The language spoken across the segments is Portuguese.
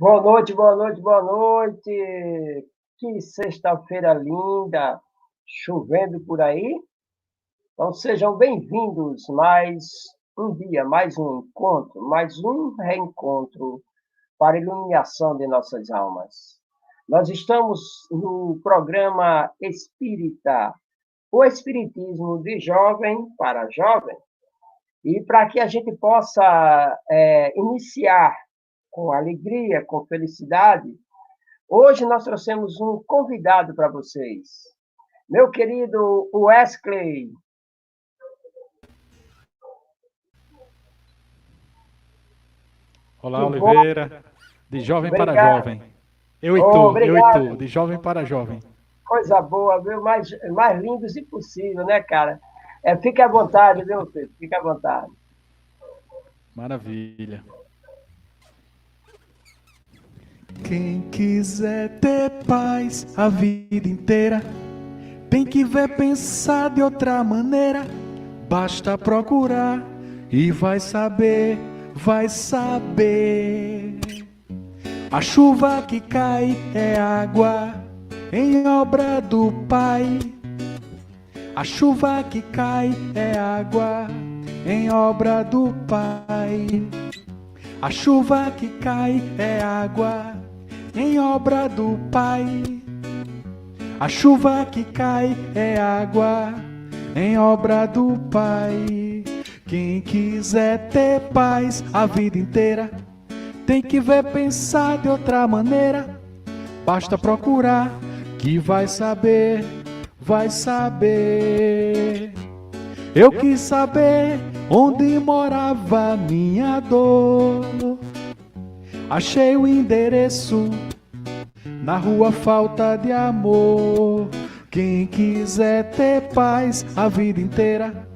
Boa noite, boa noite, boa noite. Que sexta-feira linda, chovendo por aí. Então sejam bem-vindos mais um dia, mais um encontro, mais um reencontro para a iluminação de nossas almas. Nós estamos no programa Espírita, o Espiritismo de jovem para jovem. E para que a gente possa iniciar com alegria, com felicidade, hoje nós trouxemos um convidado para vocês. Meu querido Wesley. Olá, Que bom, Oliveira, de jovem para obrigado. jovem. Oh, Eu e obrigado, tu, de jovem para jovem. coisa boa, viu? Mais lindos impossível, né, cara? Fique à vontade, viu, filho? Fique à vontade. Maravilha. Quem quiser ter paz a vida inteira, tem que ver pensar de outra maneira. Basta procurar e vai saber, vai saber. A chuva que cai é água em obra do Pai. A chuva que cai é água em obra do Pai. A chuva que cai é água em obra do Pai. A chuva que cai é água em obra do Pai. Quem quiser ter paz a vida inteira, tem que ver pensar de outra maneira. Basta procurar que vai saber, vai saber. Eu quis saber onde morava minha dor. Achei o endereço na rua Falta de Amor. Quem quiser ter paz a vida inteira,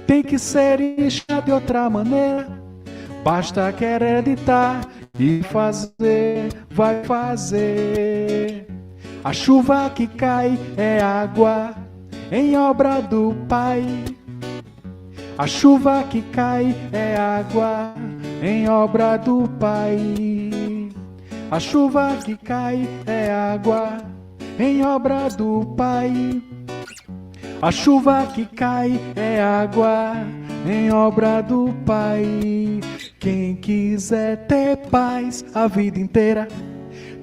tem que ser isca de outra maneira. Basta acreditar e fazer, vai fazer. A chuva que cai é água em obra do Pai. A chuva que cai é água em obra do Pai. A chuva que cai é água em obra do Pai. A chuva que cai é água em obra do Pai. Quem quiser ter paz a vida inteira,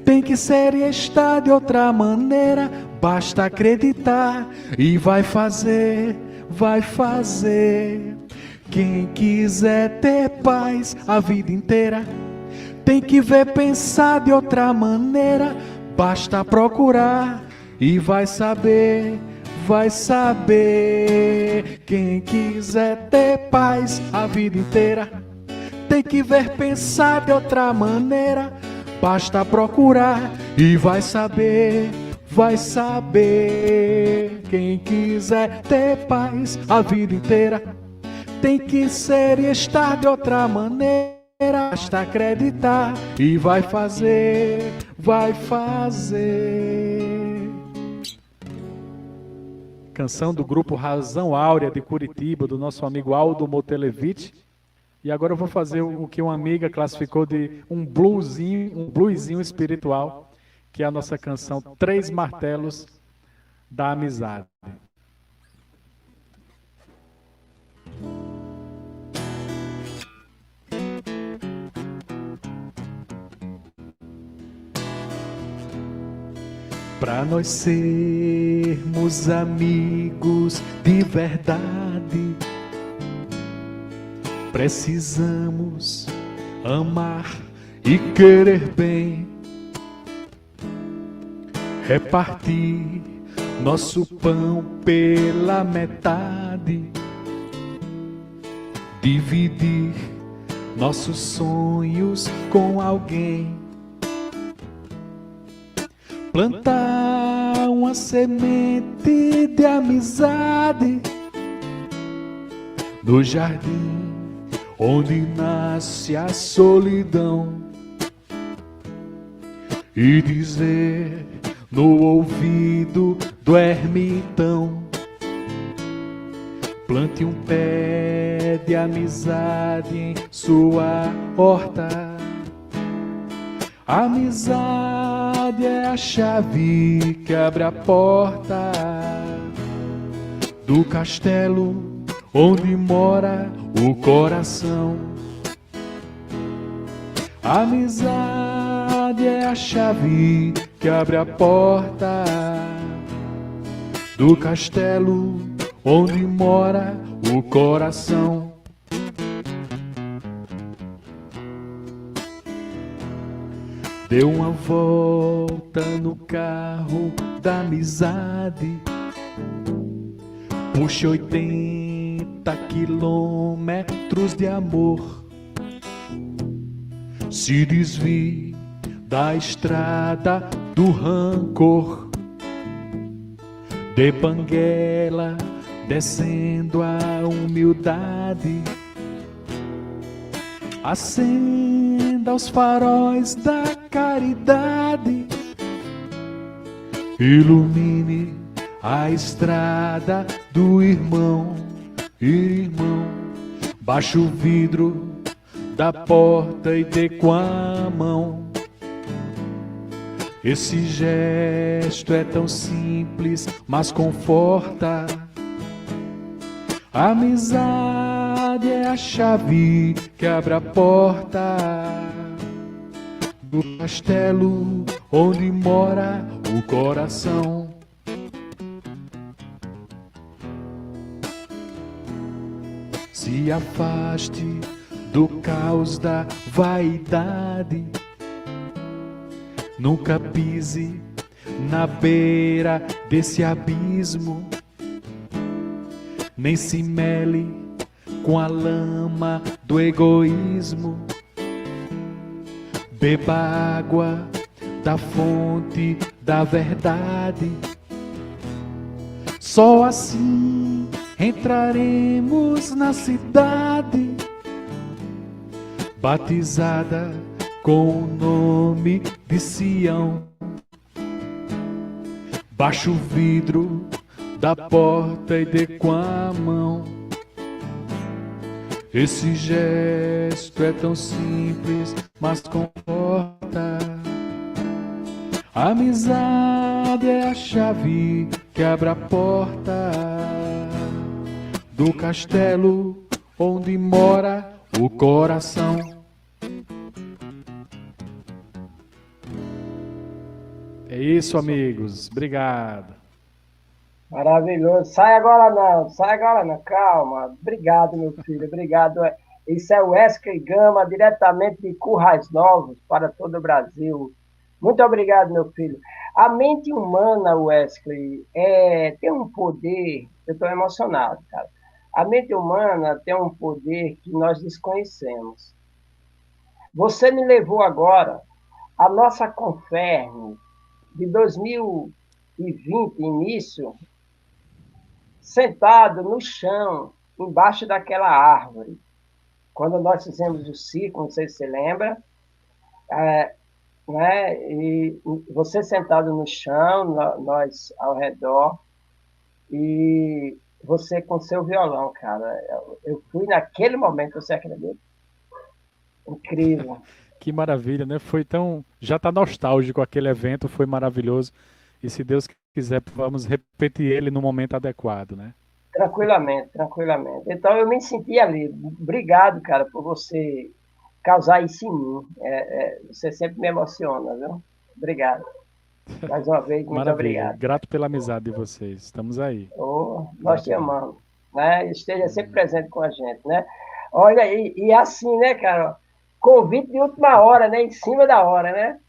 tem que ser e estar de outra maneira. Basta acreditar e vai fazer, vai fazer. Quem quiser ter paz a vida inteira, tem que ver pensar de outra maneira. Basta procurar e vai saber, vai saber. Quem quiser ter paz a vida inteira, tem que ver pensar de outra maneira. Basta procurar e vai saber, vai saber. Quem quiser ter paz a vida inteira, tem que ser e estar de outra maneira. Basta acreditar e vai fazer, vai fazer. Canção do grupo Razão Áurea de Curitiba, do nosso amigo Aldo Motelevich. E agora eu vou fazer o que uma amiga classificou de um bluesinho espiritual, que é a nossa canção Três Martelos da Amizade. Pra nós sermos amigos de verdade, precisamos amar e querer bem, repartir nosso pão pela metade, dividir nossos sonhos com alguém, plantar uma semente de amizade no jardim onde nasce a solidão, e dizer no ouvido do ermitão: plante um pé de amizade em sua horta. A amizade é a chave que abre a porta do castelo onde mora o coração. A amizade é a chave que abre a porta do castelo onde mora o coração. Deu uma volta no carro da amizade, puxa 80 quilômetros de amor, se desvie da estrada do rancor, de Banguela descendo a humildade, acenda os faróis da caridade, ilumine a estrada do irmão, irmão, baixa o vidro da porta e dê com a mão. Esse gesto é tão simples, mas conforta. A amizade é a chave que abre a porta do castelo onde mora o coração. Se afaste do caos da vaidade, nunca pise na beira desse abismo, nem se mele com a lama do egoísmo. Beba água da fonte da verdade, só assim entraremos na cidade, batizada com o nome de Sião. Baixa o vidro da porta e dê com a mão. Esse gesto é tão simples, mas conforta. A amizade é a chave que abre a porta do castelo onde mora o coração. É isso, amigos. Obrigado. Maravilhoso. Sai agora não, calma. Obrigado, meu filho, obrigado. Isso é o Wesley Gama, diretamente de Currais Novos, para todo o Brasil. Muito obrigado, meu filho. A mente humana, Wesley, tem um poder, eu estou emocionado, cara. A mente humana tem um poder que nós desconhecemos. Você me levou agora à nossa Conferne de 2020, início, sentado no chão, embaixo daquela árvore. Quando nós fizemos o ciclo, não sei se você lembra, né? E você sentado no chão, nós ao redor, e você com seu violão, cara. Eu fui naquele momento, você acredita? Incrível. Que maravilha, né? Foi tão. Já está nostálgico aquele evento, foi maravilhoso. E se Deus quiser, vamos repetir ele no momento adequado, né? Tranquilamente, tranquilamente. Então eu me senti ali. Obrigado, cara, por você causar isso em mim. Você sempre me emociona, viu? Obrigado. Mais uma vez, muito Maravilha. obrigado. Grato pela amizade de vocês. Estamos aí. Nós te amamos. Né? Esteja sempre presente com a gente, né? Olha, e assim, né, cara? Convite de última hora, né? Em cima da hora, né?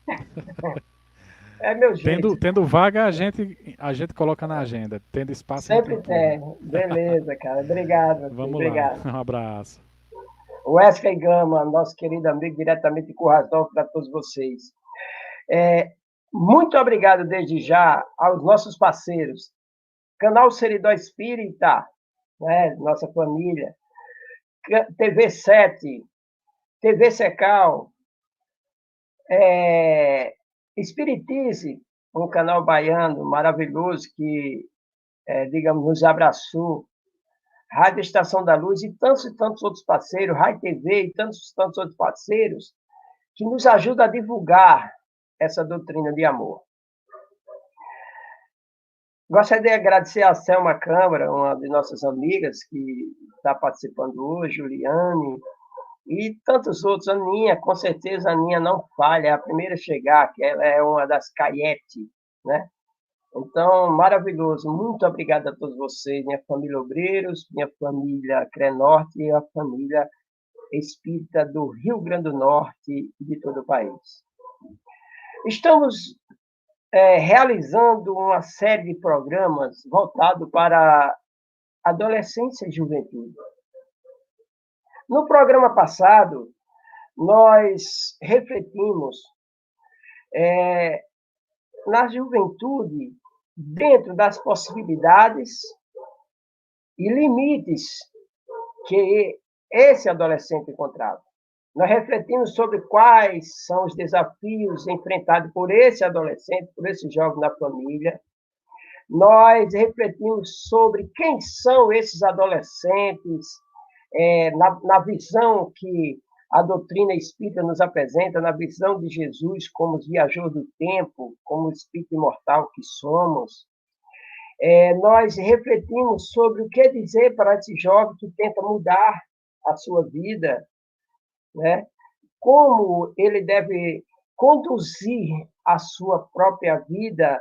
É meu jeito. Tendo vaga, a gente coloca na agenda. Tendo espaço, Sempre a gente empurra. tem. Beleza, cara. Obrigado. Meu filho. Vamos Obrigado. lá. Um abraço. Wesley Gama, nosso querido amigo, diretamente de Currais Novos, para todos vocês. Muito obrigado desde já aos nossos parceiros. Canal Seridó Espírita, né, nossa família. TV 7, TV Secal, Espiritize, um canal baiano maravilhoso que, digamos, nos abraçou. Rádio Estação da Luz e tantos outros parceiros, Rádio TV e tantos outros parceiros, que nos ajuda a divulgar essa doutrina de amor. Gostaria de agradecer a Selma Câmara, uma de nossas amigas que está participando hoje, Juliane, e tantos outros. A Aninha, com certeza, a Aninha não falha, é a primeira a chegar, que ela é uma das Caiete, né? Então, maravilhoso. Muito obrigado a todos vocês, minha família Obreiros, minha família Crenorte e a família espírita do Rio Grande do Norte e de todo o país. Estamos realizando uma série de programas voltados para adolescência e juventude. No programa passado, nós refletimos na juventude dentro das possibilidades e limites que esse adolescente encontrava. Nós refletimos sobre quais são os desafios enfrentados por esse adolescente, por esse jovem na família. Nós refletimos sobre quem são esses adolescentes, na visão que a doutrina espírita nos apresenta, na visão de Jesus como os viajores do tempo, como o espírito imortal que somos. Nós refletimos sobre o que dizer para esse jovem que tenta mudar a sua vida, né? Como ele deve conduzir a sua própria vida,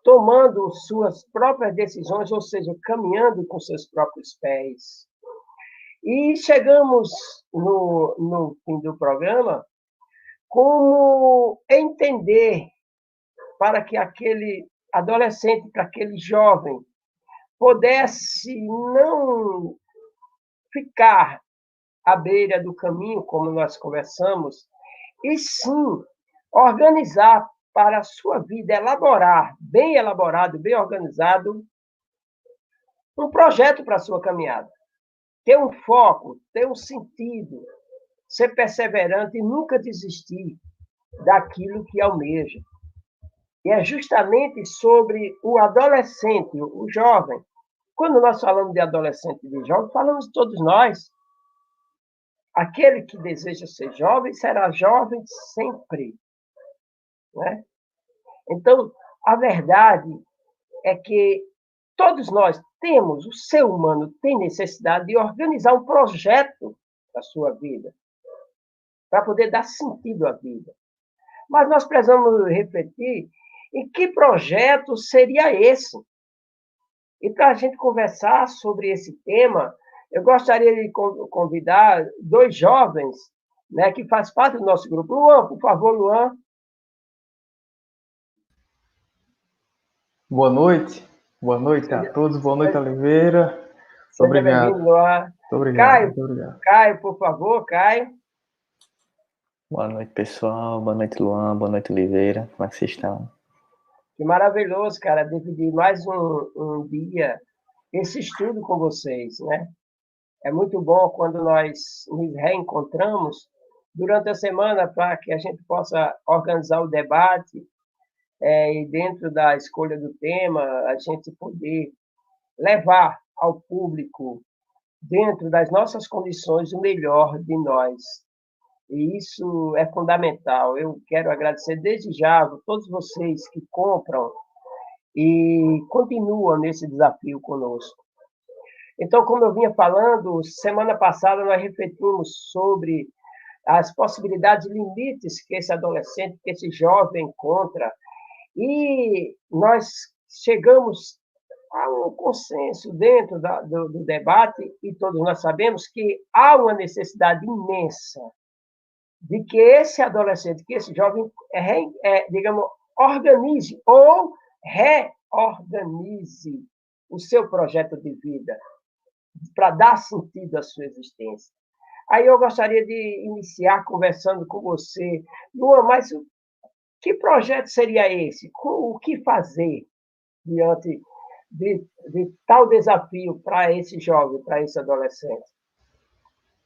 tomando suas próprias decisões, ou seja, caminhando com seus próprios pés. E chegamos no fim do programa como entender para que aquele adolescente, para aquele jovem, pudesse não ficar à beira do caminho, como nós conversamos, e sim organizar para a sua vida, elaborar, bem elaborado, bem organizado, um projeto para a sua caminhada. Ter um foco, ter um sentido, ser perseverante e nunca desistir daquilo que almeja. E é justamente sobre o adolescente, o jovem. Quando nós falamos de adolescente e de jovem, falamos de todos nós. Aquele que deseja ser jovem será jovem sempre, né? Então, a verdade é que todos nós temos, o ser humano tem necessidade de organizar um projeto da sua vida, para poder dar sentido à vida. Mas nós precisamos refletir em que projeto seria esse. E para a gente conversar sobre esse tema, eu gostaria de convidar dois jovens, né, que fazem parte do nosso grupo. Luan, por favor, Luan. Boa noite a todos, boa noite, Oliveira. Obrigado. Seja bem-vindo, Luan. Muito obrigado, Caio, muito obrigado. Caio, por favor, Caio. Boa noite, pessoal. Boa noite, Luan. Boa noite, Oliveira. Como é que vocês estão? Que maravilhoso, cara, dividir mais um dia esse estudo com vocês, né? É muito bom quando nós nos reencontramos durante a semana para que a gente possa organizar o debate e dentro da escolha do tema a gente poder levar ao público, dentro das nossas condições, o melhor de nós. E isso é fundamental. Eu quero agradecer desde já a todos vocês que compram e continuam nesse desafio conosco. Então, como eu vinha falando, semana passada nós refletimos sobre as possibilidades e limites que esse adolescente, que esse jovem encontra, e nós chegamos a um consenso dentro do debate, e todos nós sabemos que há uma necessidade imensa de que esse adolescente, que esse jovem, digamos, organize ou reorganize o seu projeto de vida para dar sentido à sua existência. Aí eu gostaria de iniciar conversando com você, Luan, mas que projeto seria esse? O que fazer diante de tal desafio para esse jovem, para esse adolescente?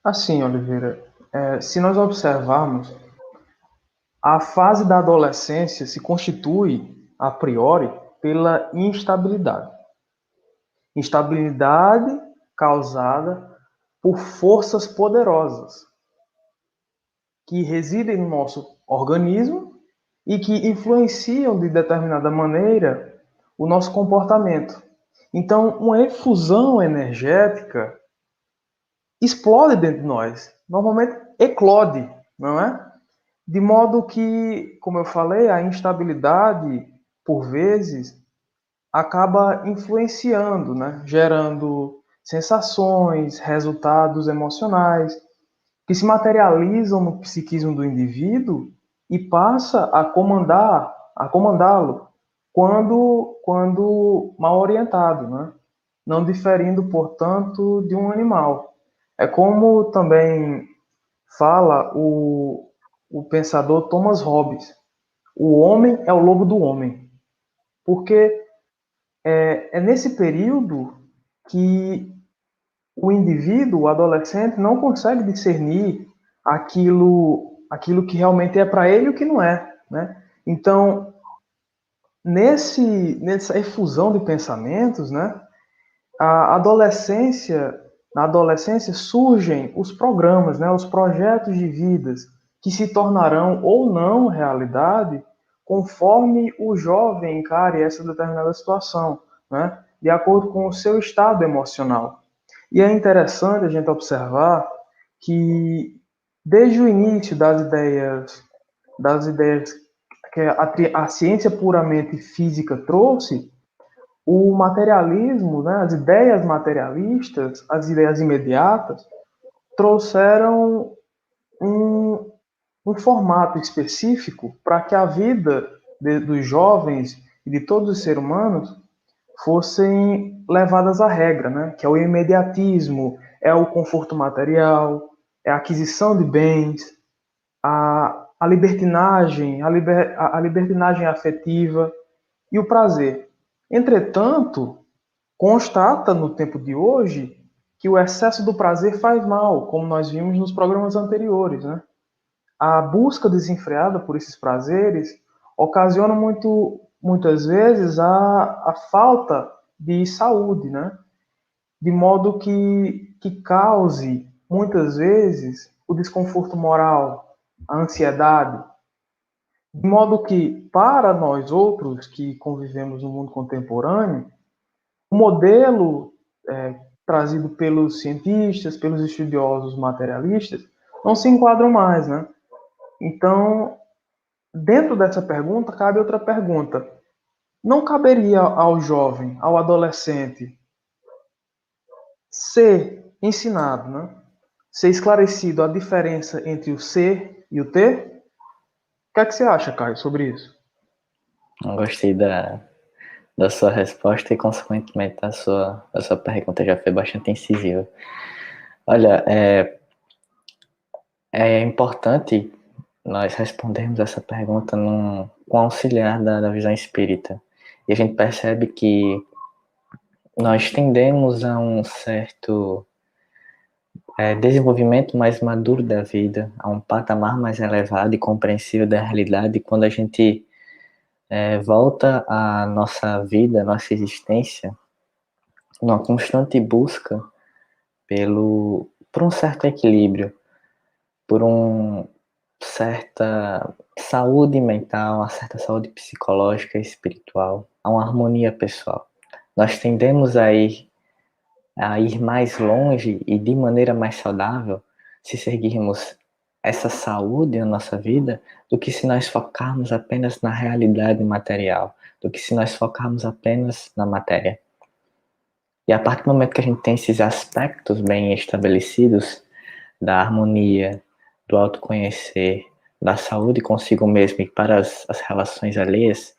Assim, Oliveira, se nós observarmos, a fase da adolescência se constitui, a priori, pela instabilidade. Instabilidade causada por forças poderosas. que residem no nosso organismo e que influenciam de determinada maneira o nosso comportamento. Então, uma efusão energética explode dentro de nós, normalmente eclode, não é? De modo que, como eu falei, a instabilidade, por vezes, acaba influenciando, né? Gerando sensações, resultados emocionais, que se materializam no psiquismo do indivíduo e passa a comandá-lo quando mal orientado, né? Não diferindo, portanto, de um animal. É como também fala o pensador Thomas Hobbes: o homem é o lobo do homem, porque é nesse período que o indivíduo, o adolescente, não consegue discernir aquilo que realmente é para ele e o que não é, né? Então, nessa efusão de pensamentos, né, a adolescência, na adolescência surgem os programas, né, os projetos de vidas que se tornarão ou não realidade conforme o jovem encare essa determinada situação, né, de acordo com o seu estado emocional. E é interessante a gente observar que desde o início das ideias que a ciência puramente física trouxe, o materialismo, né, as ideias materialistas, as ideias imediatas, trouxeram um, um formato específico para que a vida dos jovens e de todos os seres humanos fossem levadas à regra, né, que é o imediatismo, é o conforto material, é a aquisição de bens, a libertinagem, a libertinagem afetiva e o prazer. Entretanto, constata no tempo de hoje que o excesso do prazer faz mal, como nós vimos nos programas anteriores, né? A busca desenfreada por esses prazeres ocasiona muitas vezes a falta de saúde, né? De modo que cause, muitas vezes, o desconforto moral, a ansiedade. De modo que, para nós outros que convivemos no mundo contemporâneo, o modelo trazido pelos cientistas, pelos estudiosos materialistas, não se enquadram mais, né? Então, dentro dessa pergunta, cabe outra pergunta. Não caberia ao jovem, ao adolescente, ser ensinado, né? Ser esclarecido a diferença entre o ser e o ter? O que é que você acha, Caio, sobre isso? Eu gostei da sua resposta e, consequentemente, da sua pergunta já foi bastante incisiva. Olha, é importante nós respondermos essa pergunta com auxiliar da visão espírita. E a gente percebe que nós tendemos a um certo desenvolvimento mais maduro da vida, a um patamar mais elevado e compreensível da realidade quando a gente volta à nossa vida, à nossa existência, numa constante busca por um certo equilíbrio, por uma certa saúde mental, uma certa saúde psicológica e espiritual, a uma harmonia pessoal. Nós tendemos a ir mais longe e de maneira mais saudável se seguirmos essa saúde na nossa vida do que se nós focarmos apenas na realidade material, do que se nós focarmos apenas na matéria. E a partir do momento que a gente tem esses aspectos bem estabelecidos da harmonia, do autoconhecer, da saúde consigo mesmo e para as relações alheias,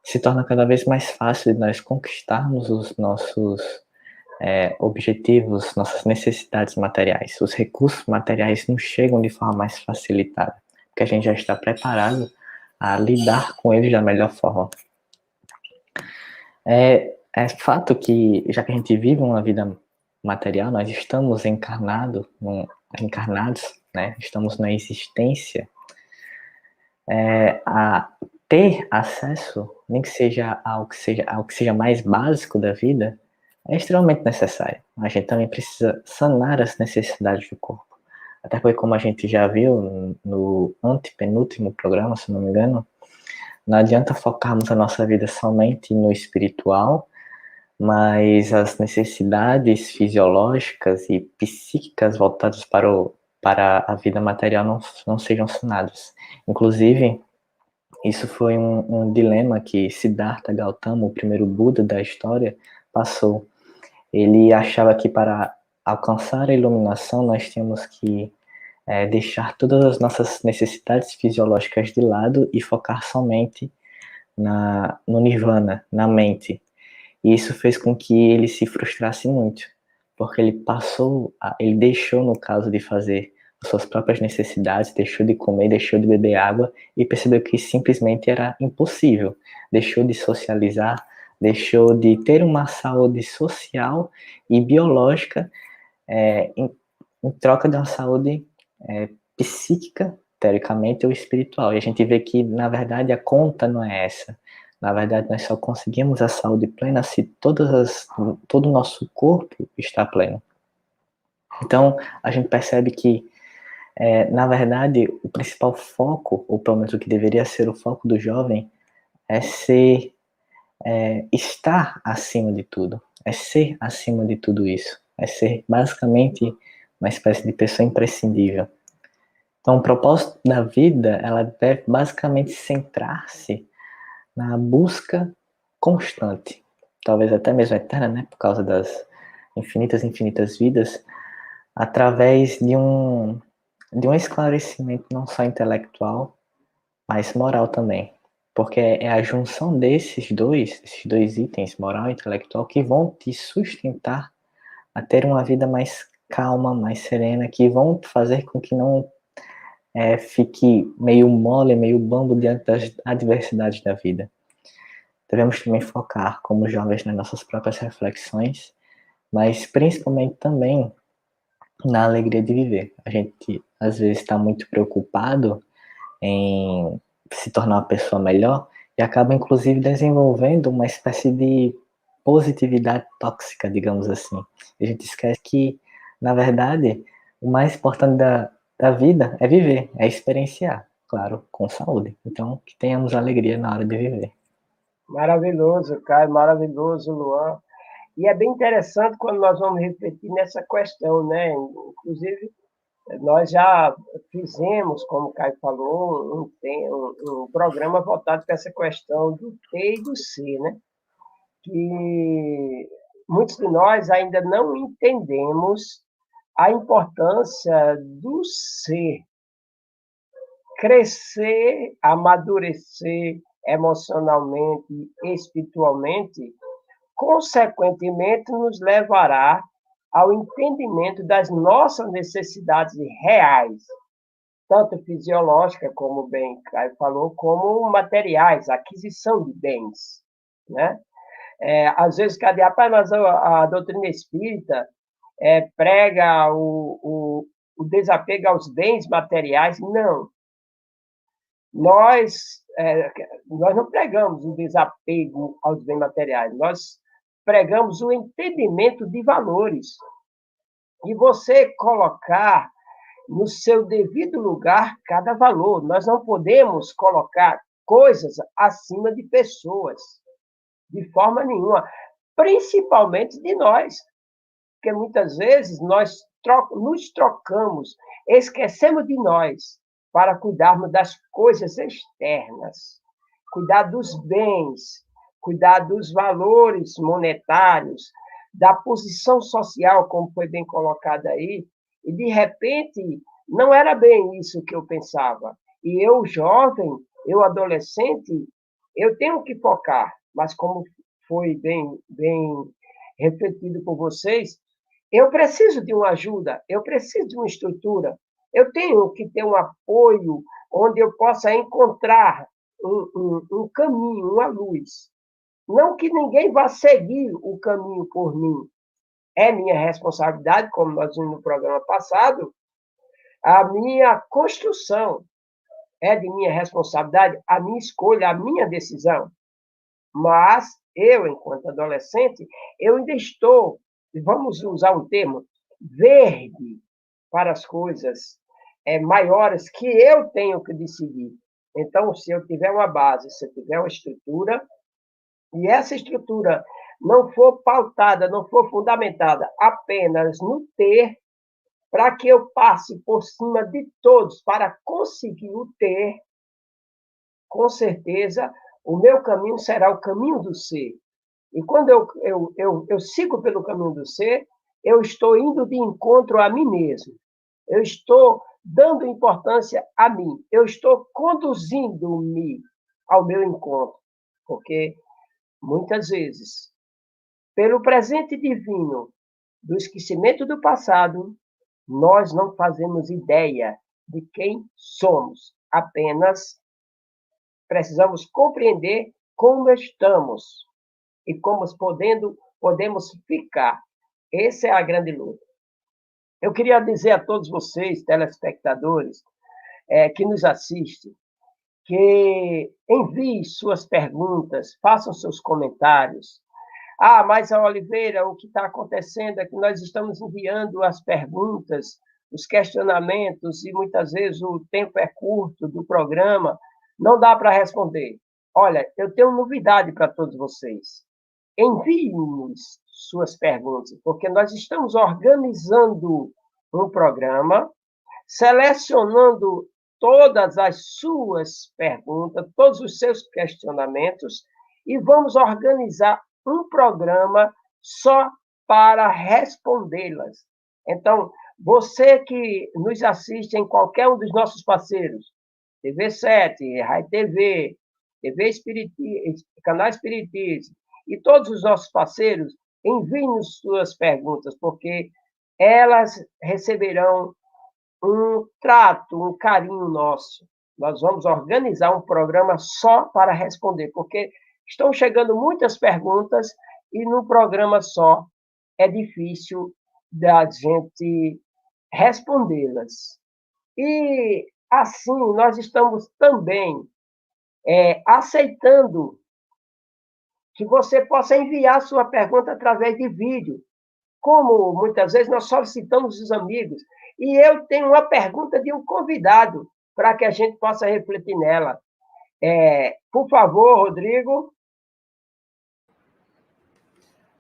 se torna cada vez mais fácil de nós conquistarmos os nossos objetivos, nossas necessidades materiais. Os recursos materiais nos chegam de forma mais facilitada, porque a gente já está preparado a lidar com eles da melhor forma. É fato que, já que a gente vive uma vida material, nós estamos encarnados, né? Estamos na existência, a ter acesso, nem que seja ao que seja mais básico da vida, é extremamente necessário. A gente também precisa sanar as necessidades do corpo. Até porque, como a gente já viu no antepenúltimo programa, se não me engano, não adianta focarmos a nossa vida somente no espiritual, mas as necessidades fisiológicas e psíquicas voltadas para a vida material não sejam sanadas. Inclusive, isso foi um dilema que Siddhartha Gautama, o primeiro Buda da história, passou. Ele achava que para alcançar a iluminação nós tínhamos que deixar todas as nossas necessidades fisiológicas de lado e focar somente no nirvana, na mente. E isso fez com que ele se frustrasse muito, porque ele deixou, no caso de fazer as suas próprias necessidades, deixou de comer, deixou de beber água e percebeu que simplesmente era impossível. Deixou de socializar, deixou de ter uma saúde social e biológica em troca de uma saúde psíquica, teoricamente, ou espiritual. E a gente vê que, na verdade, a conta não é essa. Na verdade, nós só conseguimos a saúde plena se todo o nosso corpo está pleno. Então, a gente percebe que, na verdade, o principal foco, ou pelo menos o que deveria ser o foco do jovem, é estar acima de tudo, é ser acima de tudo isso, é ser basicamente uma espécie de pessoa imprescindível. Então, o propósito da vida, ela deve basicamente centrar-se na busca constante, talvez até mesmo eterna, né, por causa das infinitas vidas, através de um esclarecimento não só intelectual, mas moral também. Porque é a junção desses dois itens, moral e intelectual, que vão te sustentar a ter uma vida mais calma, mais serena, que vão fazer com que não fique meio mole, meio bambo diante das adversidades da vida. Devemos também focar, como jovens, nas nossas próprias reflexões, mas principalmente também na alegria de viver. A gente, às vezes, está muito preocupado em se tornar uma pessoa melhor e acaba, inclusive, desenvolvendo uma espécie de positividade tóxica, digamos assim. A gente esquece que, na verdade, o mais importante da vida é viver, é experienciar, claro, com saúde. Então, que tenhamos alegria na hora de viver. Maravilhoso, Caio, maravilhoso, Luan. E é bem interessante quando nós vamos refletir nessa questão, né? Inclusive, nós já fizemos, como o Caio falou, um programa voltado para essa questão do T e do C, né? Que muitos de nós ainda não entendemos a importância do ser, crescer, amadurecer emocionalmente, espiritualmente, consequentemente nos levará ao entendimento das nossas necessidades reais, tanto fisiológica, como bem Caio falou, como materiais, aquisição de bens, né? Às vezes, cadê? Rapaz, mas a doutrina espírita prega o desapego aos bens materiais. Não. Nós, nós não pregamos o desapego aos bens materiais, nós pregamos o entendimento de valores. E você colocar no seu devido lugar cada valor. Nós não podemos colocar coisas acima de pessoas, de forma nenhuma, principalmente de nós, porque muitas vezes nós nos trocamos, esquecemos de nós para cuidarmos das coisas externas, cuidar dos bens, cuidar dos valores monetários, da posição social, como foi bem colocado aí, e de repente não era bem isso que eu pensava. E eu, jovem, eu, adolescente, eu tenho que focar, mas como foi bem refletido por vocês, eu preciso de uma ajuda, eu preciso de uma estrutura, eu tenho que ter um apoio onde eu possa encontrar um caminho, uma luz. Não que ninguém vá seguir o caminho por mim. É minha responsabilidade, como nós vimos no programa passado, a minha construção. É de minha responsabilidade a minha escolha, a minha decisão. Mas eu, enquanto adolescente, eu ainda estou, vamos usar um termo, verde. para as coisas maiores que eu tenho que decidir. Então, se eu tiver uma base, se eu tiver uma estrutura, e essa estrutura não for pautada, não for fundamentada apenas no ter, para que eu passe por cima de todos para conseguir o ter, com certeza, o meu caminho será o caminho do ser. E quando eu sigo pelo caminho do ser, eu estou indo de encontro a mim mesmo. Eu estou dando importância a mim. Eu estou conduzindo-me ao meu encontro. Porque, muitas vezes, pelo presente divino do esquecimento do passado, nós não fazemos ideia de quem somos. Apenas precisamos compreender como estamos e como podemos ficar. Essa é a grande luta. Eu queria dizer a todos vocês, telespectadores, que nos assistem, que enviem suas perguntas, façam seus comentários. Mas, Oliveira, o que está acontecendo é que nós estamos enviando as perguntas, os questionamentos, e muitas vezes o tempo é curto do programa, não dá para responder. Olha, eu tenho novidade para todos vocês. Enviem-nos suas perguntas, porque nós estamos organizando um programa, selecionando todas as suas perguntas, todos os seus questionamentos, e vamos organizar um programa só para respondê-las. Então, você que nos assiste em qualquer um dos nossos parceiros, TV7, Rai TV, TV Espiritismo, Canal Espiritismo, e todos os nossos parceiros, enviem-nos suas perguntas, porque elas receberão um trato, um carinho nosso. Nós vamos organizar um programa só para responder, porque estão chegando muitas perguntas e no programa só é difícil da gente respondê-las. E assim, nós estamos também aceitando que você possa enviar sua pergunta através de vídeo, como muitas vezes nós solicitamos os amigos. E eu tenho uma pergunta de um convidado, para que a gente possa refletir nela. Por favor, Rodrigo.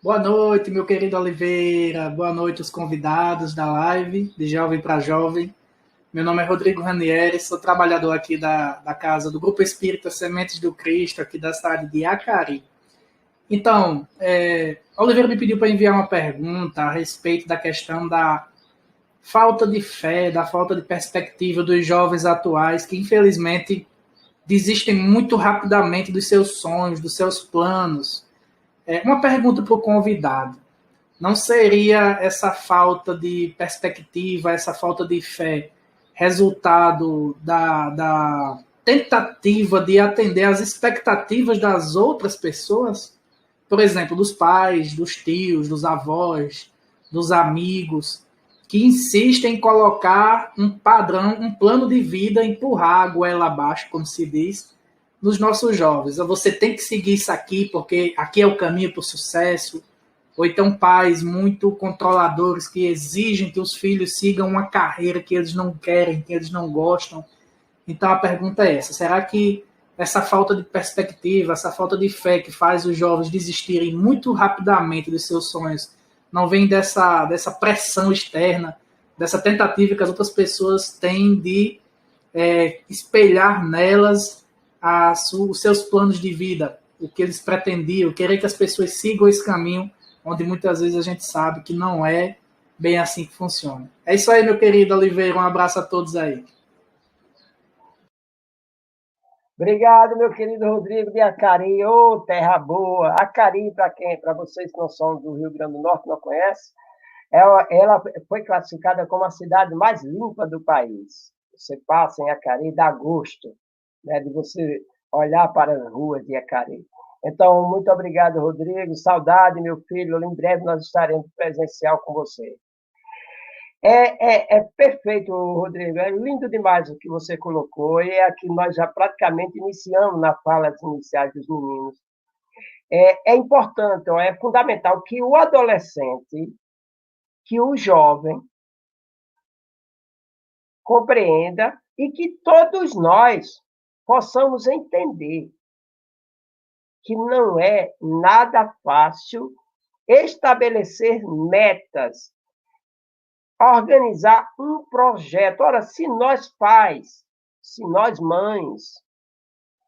Boa noite, meu querido Oliveira. Boa noite, os convidados da live, de Jovem para Jovem. Meu nome é Rodrigo Ranieri, sou trabalhador aqui da casa do Grupo Espírita Sementes do Cristo, aqui da cidade de Acari. Então, Oliveira me pediu para enviar uma pergunta a respeito da questão da falta de fé, da falta de perspectiva dos jovens atuais, que infelizmente desistem muito rapidamente dos seus sonhos, dos seus planos. Uma pergunta para o convidado. Não seria essa falta de perspectiva, essa falta de fé, resultado da tentativa de atender às expectativas das outras pessoas? Por exemplo, dos pais, dos tios, dos avós, dos amigos, que insistem em colocar um padrão, um plano de vida, empurrar a goela abaixo, como se diz, nos nossos jovens. Você tem que seguir isso aqui, porque aqui é o caminho para o sucesso. Ou então pais muito controladores que exigem que os filhos sigam uma carreira que eles não querem, que eles não gostam. Então a pergunta é essa: será que essa falta de perspectiva, essa falta de fé que faz os jovens desistirem muito rapidamente dos seus sonhos, não vem dessa pressão externa, dessa tentativa que as outras pessoas têm de espelhar nelas os seus planos de vida, o que eles pretendiam, querer que as pessoas sigam esse caminho, onde muitas vezes a gente sabe que não é bem assim que funciona. É isso aí, meu querido Oliveira, um abraço a todos aí. Obrigado, meu querido Rodrigo de Acari. Ô, terra boa! Acari, para vocês que não são do Rio Grande do Norte, não conhecem, ela foi classificada como a cidade mais limpa do país. Você passa em Acari, dá gosto, né, de você olhar para as ruas de Acari. Então, muito obrigado, Rodrigo. Saudade, meu filho. Em breve nós estaremos presencial com você. É perfeito, Rodrigo. É lindo demais o que você colocou. E aqui nós já praticamente iniciamos na fala iniciais dos meninos. É importante, é fundamental que o adolescente, que o jovem, compreenda e que todos nós possamos entender que não é nada fácil estabelecer metas, organizar um projeto. Ora, se nós pais, se nós mães,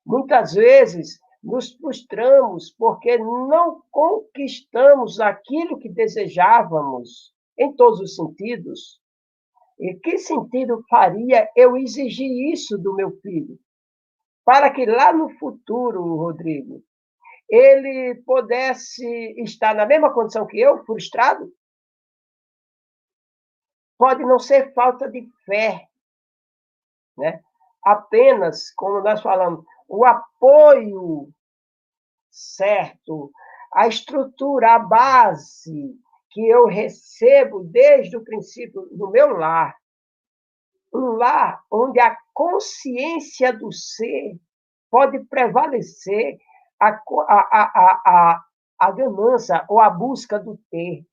muitas vezes nos frustramos porque não conquistamos aquilo que desejávamos em todos os sentidos. E que sentido faria eu exigir isso do meu filho? Para que lá no futuro, Rodrigo, ele pudesse estar na mesma condição que eu, frustrado? Pode não ser falta de fé, né? Apenas, como nós falamos, o apoio certo, a estrutura, a base que eu recebo desde o princípio do meu lar. Um lar onde a consciência do ser pode prevalecer a ganância ou a busca do ter.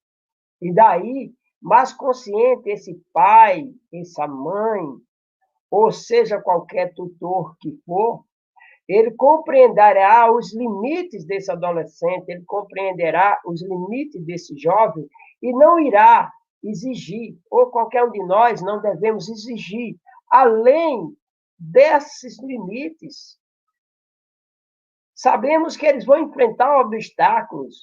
E daí, mais consciente esse pai, essa mãe, ou seja, qualquer tutor que for, ele compreenderá os limites desse adolescente, ele compreenderá os limites desse jovem e não irá exigir, ou qualquer um de nós não devemos exigir, além desses limites. Sabemos que eles vão enfrentar obstáculos,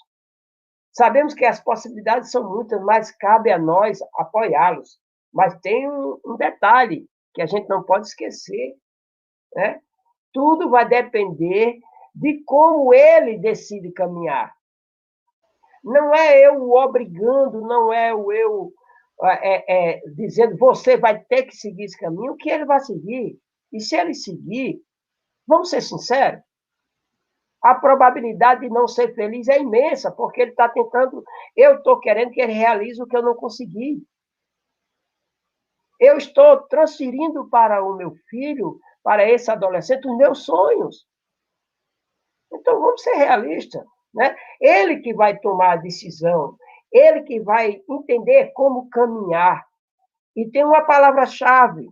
sabemos que as possibilidades são muitas, mas cabe a nós apoiá-los. Mas tem um detalhe que a gente não pode esquecer, né? Tudo vai depender de como ele decide caminhar. Não é eu o obrigando, não é o eu dizendo você vai ter que seguir esse caminho, que ele vai seguir. E se ele seguir, vamos ser sinceros, a probabilidade de não ser feliz é imensa, porque ele está tentando, eu estou querendo que ele realize o que eu não consegui. Eu estou transferindo para o meu filho, para esse adolescente, os meus sonhos. Então, vamos ser realistas, né? Ele que vai tomar a decisão, ele que vai entender como caminhar. E tem uma palavra-chave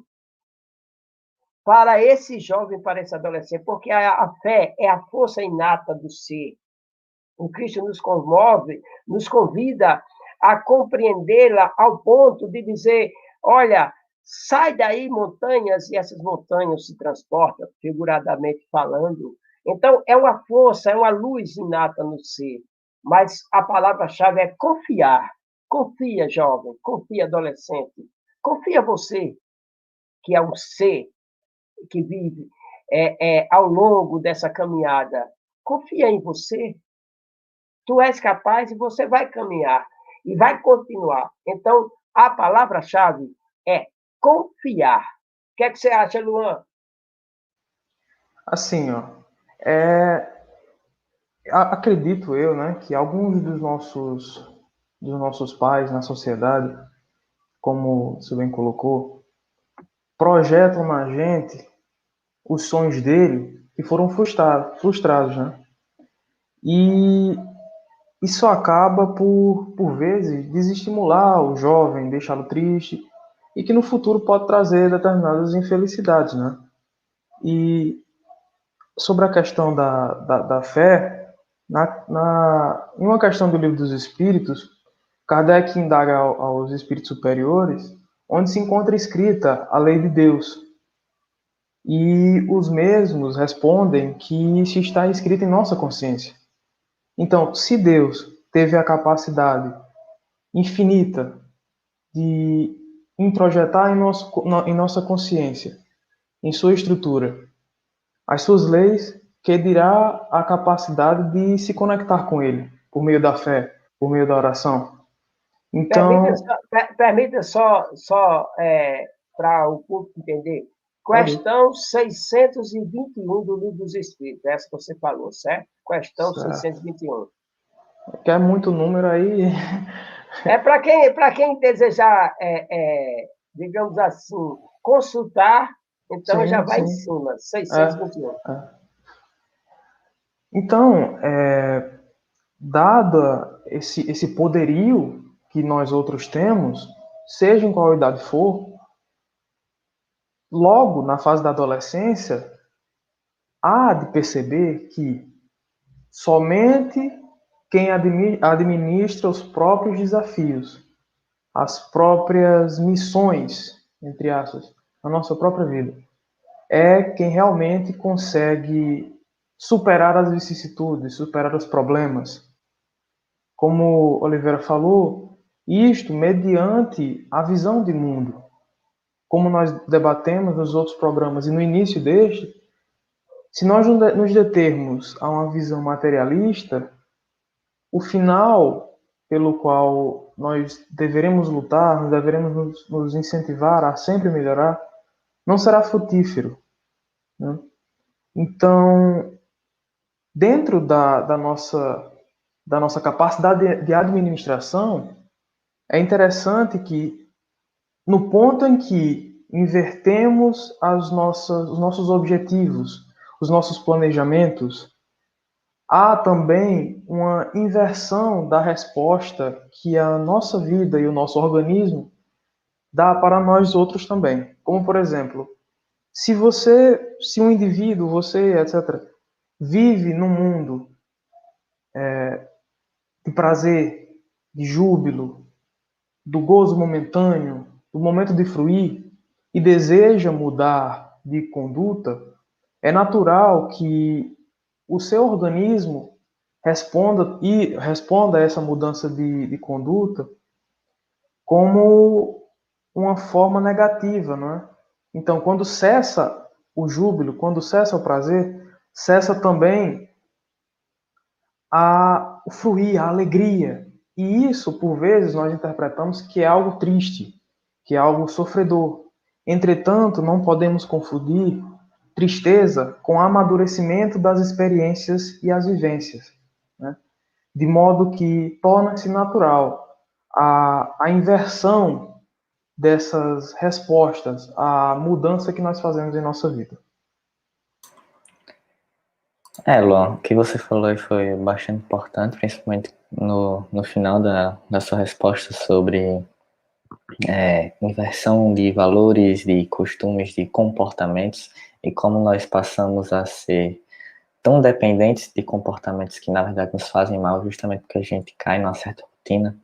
para esse jovem, para esse adolescente, porque a fé é a força inata do ser. O Cristo nos comove, nos convida a compreendê-la ao ponto de dizer, olha, sai daí montanhas, e essas montanhas se transportam, figuradamente falando. Então, é uma força, é uma luz inata no ser. Mas a palavra-chave é confiar. Confia, jovem, confia, adolescente. Confia você, que é um ser que vive ao longo dessa caminhada. Confia em você. Tu és capaz e você vai caminhar. E vai continuar. Então, a palavra-chave é confiar. O que é que você acha, Luan? Assim, ó, acredito eu, né, que alguns dos nossos pais na sociedade, como você bem colocou, projetam na gente os sonhos dele que foram frustrados, né? E isso acaba por vezes desestimular o jovem, deixá-lo triste, e que no futuro pode trazer determinadas infelicidades, né? E sobre a questão da fé, em uma questão do Livro dos Espíritos, Kardec indaga aos espíritos superiores onde se encontra escrita a lei de Deus. E os mesmos respondem que isso está escrito em nossa consciência. Então, se Deus teve a capacidade infinita de introjetar em nossa consciência, em sua estrutura, as suas leis, que dirá a capacidade de se conectar com Ele, por meio da fé, por meio da oração. Então, Permita só para o público entender. Questão 621 do Livro dos Espíritos, essa que você falou, certo? Questão certo. 621. Que é muito número aí. É para quem desejar, digamos assim, consultar, então sim, já vai sim. Em cima, 621. Então, dado esse poderio que nós outros temos, seja em qual idade for, Logo, na fase da adolescência, há de perceber que somente quem administra os próprios desafios, as próprias missões, entre aspas, na nossa própria vida, é quem realmente consegue superar as vicissitudes, superar os problemas. Como Oliveira falou, isto mediante a visão de mundo. Como nós debatemos nos outros programas e no início deste, se nós nos determos a uma visão materialista, o final pelo qual nós deveremos lutar, nós deveremos nos incentivar a sempre melhorar, não será frutífero, né? Então, dentro da nossa capacidade de administração, é interessante que, no ponto em que invertemos os nossos objetivos, os nossos planejamentos, há também uma inversão da resposta que a nossa vida e o nosso organismo dá para nós outros também. Como, por exemplo, se um indivíduo, você, etc., vive num mundo de prazer, de júbilo, do gozo momentâneo, do momento de fruir, e deseja mudar de conduta, é natural que o seu organismo responda a essa mudança de conduta como uma forma negativa, não é? Então, quando cessa o júbilo, quando cessa o prazer, cessa também o fruir, a alegria. E isso, por vezes, nós interpretamos que é algo triste, que é algo sofredor. Entretanto, não podemos confundir tristeza com amadurecimento das experiências e as vivências, né? De modo que torna-se natural a inversão dessas respostas, a mudança que nós fazemos em nossa vida. Luan, o que você falou aí foi bastante importante, principalmente no final da sua resposta sobre inversão de valores, de costumes, de comportamentos e como nós passamos a ser tão dependentes de comportamentos que na verdade nos fazem mal justamente porque a gente cai numa certa rotina.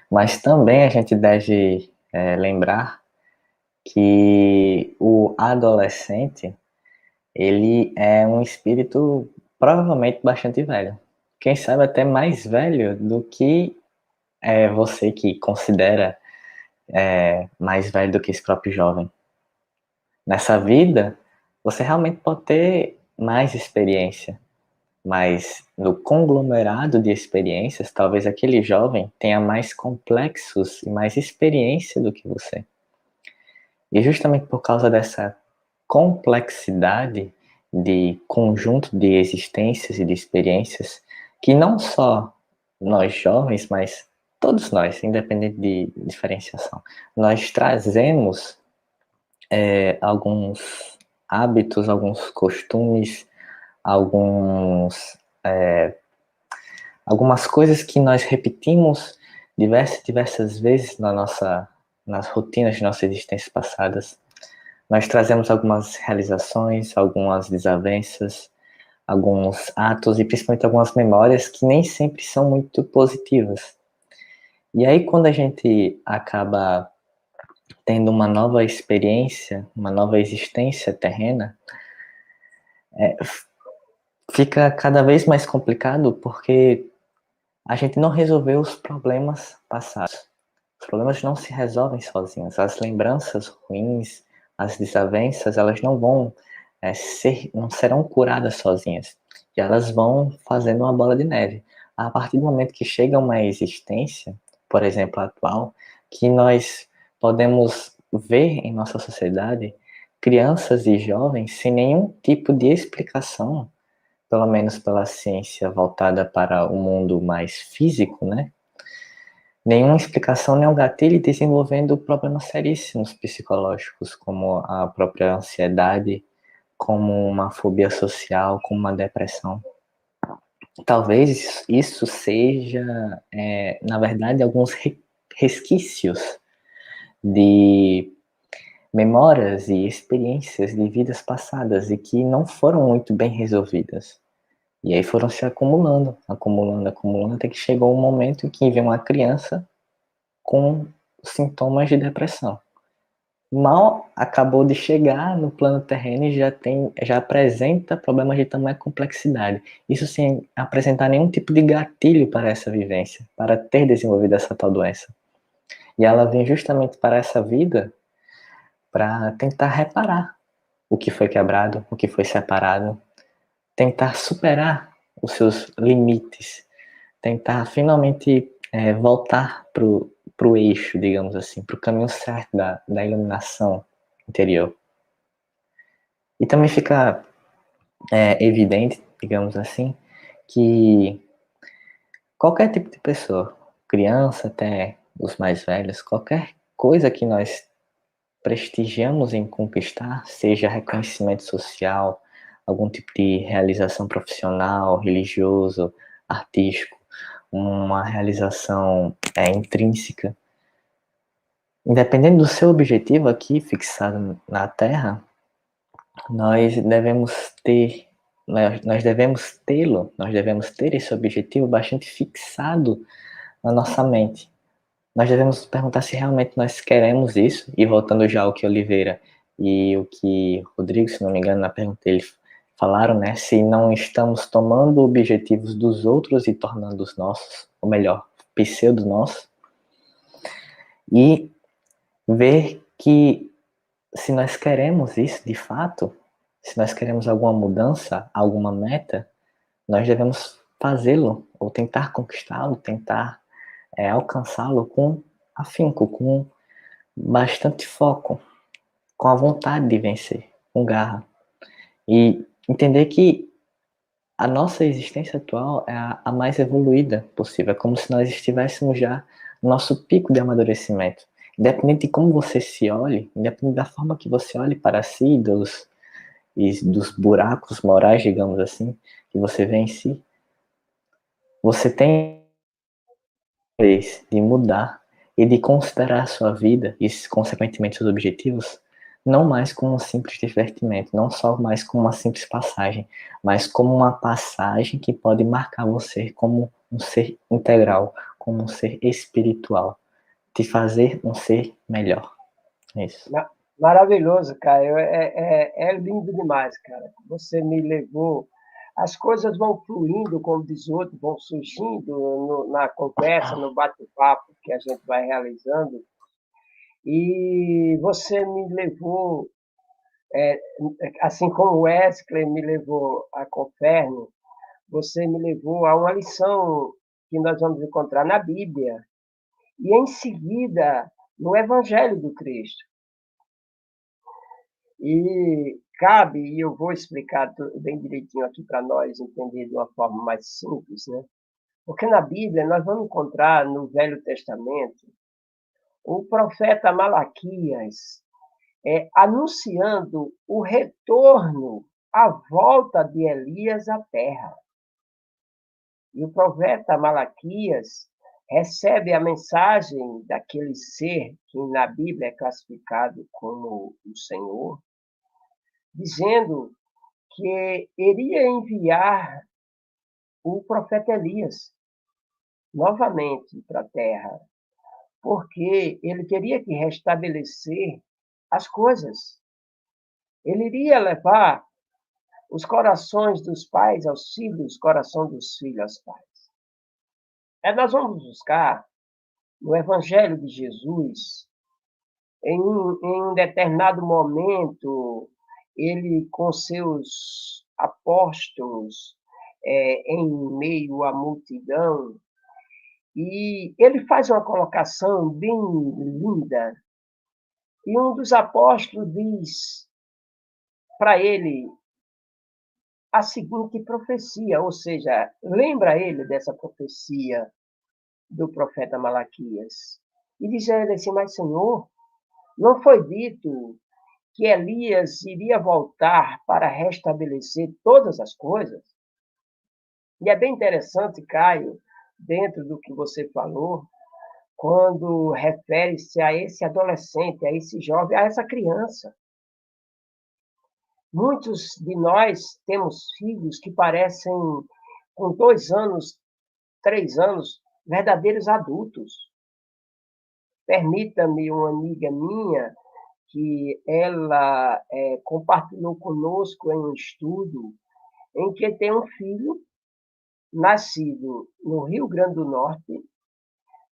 Mas também a gente deve lembrar que o adolescente, ele é um espírito provavelmente bastante velho. Quem sabe até mais velho do que você que considera mais velho do que esse próprio jovem. Nessa vida, você realmente pode ter mais experiência, mas no conglomerado de experiências, talvez aquele jovem tenha mais complexos e mais experiência do que você. E justamente por causa dessa complexidade de conjunto de existências e de experiências, que não só nós jovens, mas todos nós, independente de diferenciação, nós trazemos alguns hábitos, alguns costumes, algumas coisas que nós repetimos diversas vezes nas rotinas de nossas existências passadas. Nós trazemos algumas realizações, algumas desavenças, alguns atos e principalmente algumas memórias que nem sempre são muito positivas. E aí quando a gente acaba tendo uma nova experiência, uma nova existência terrena, fica cada vez mais complicado porque a gente não resolveu os problemas passados. Os problemas não se resolvem sozinhos. As lembranças ruins, as desavenças, elas não vão não serão curadas sozinhas. E elas vão fazendo uma bola de neve. A partir do momento que chega uma existência, por exemplo, atual, que nós podemos ver em nossa sociedade crianças e jovens sem nenhum tipo de explicação, pelo menos pela ciência voltada para o mundo mais físico, né? Nenhuma explicação, nenhum gatilho, desenvolvendo problemas seríssimos psicológicos, como a própria ansiedade, como uma fobia social, como uma depressão. Talvez isso seja, na verdade, alguns resquícios de memórias e experiências de vidas passadas e que não foram muito bem resolvidas. E aí foram se acumulando, até que chegou um momento em que veio uma criança com sintomas de depressão. Mal acabou de chegar no plano terreno e já apresenta problemas de tamanha complexidade. Isso sem apresentar nenhum tipo de gatilho para essa vivência, para ter desenvolvido essa tal doença. E ela vem justamente para essa vida para tentar reparar o que foi quebrado, o que foi separado, tentar superar os seus limites, tentar finalmente voltar para o eixo, digamos assim, para o caminho certo da iluminação interior. E também fica evidente, digamos assim, que qualquer tipo de pessoa, criança até os mais velhos, qualquer coisa que nós prestigiamos em conquistar, seja reconhecimento social, algum tipo de realização profissional, religioso, artístico, uma realização intrínseca. Independente do seu objetivo aqui fixado na Terra, nós devemos ter esse objetivo bastante fixado na nossa mente. Nós devemos perguntar se realmente nós queremos isso, e voltando já ao que Oliveira e o que Rodrigo, se não me engano, na pergunta dele falaram, né? Se não estamos tomando objetivos dos outros e tornando os nossos, ou melhor, pseudo nossos, e ver que se nós queremos isso de fato, se nós queremos alguma mudança, alguma meta, nós devemos fazê-lo, ou tentar conquistá-lo, tentar alcançá-lo com afinco, com bastante foco, com a vontade de vencer, com garra. E entender que a nossa existência atual é a mais evoluída possível. É como se nós estivéssemos já no nosso pico de amadurecimento. Independente de como você se olhe, independente da forma que você olhe para si, dos buracos morais, digamos assim, que você vê em si, você tem de mudar e de considerar a sua vida e, consequentemente, seus objetivos não mais como um simples divertimento, não só mais como uma simples passagem, mas como uma passagem que pode marcar você como um ser integral, como um ser espiritual, te fazer um ser melhor. É isso. Maravilhoso, Caio. É lindo demais, cara. Você me levou. As coisas vão fluindo, como diz o outro, vão surgindo na conversa, no bate-papo que a gente vai realizando. E você me levou, assim como o Wesley me levou a Conferne, você me levou a uma lição que nós vamos encontrar na Bíblia e, em seguida, no Evangelho do Cristo. E cabe, e eu vou explicar bem direitinho aqui para nós entender de uma forma mais simples, né? Porque na Bíblia nós vamos encontrar no Velho Testamento o profeta Malaquias anunciando o retorno, a volta de Elias à terra. E o profeta Malaquias recebe a mensagem daquele ser que na Bíblia é classificado como o Senhor, dizendo que iria enviar o profeta Elias novamente para a terra, porque ele teria que restabelecer as coisas. Ele iria levar os corações dos pais aos filhos, os corações dos filhos aos pais. Nós vamos buscar no Evangelho de Jesus, em um determinado momento, ele com seus apóstolos, em meio à multidão, e ele faz uma colocação bem linda. E um dos apóstolos diz para ele a seguinte profecia, ou seja, lembra ele dessa profecia do profeta Malaquias. E diz a ele assim: mas Senhor, não foi dito que Elias iria voltar para restabelecer todas as coisas? E é bem interessante, Caio, dentro do que você falou, quando refere-se a esse adolescente, a esse jovem, a essa criança. Muitos de nós temos filhos que parecem, com 2 anos, 3 anos, verdadeiros adultos. Permita-me, uma amiga minha, que ela compartilhou conosco em um estudo em que tem um filho nascido no Rio Grande do Norte,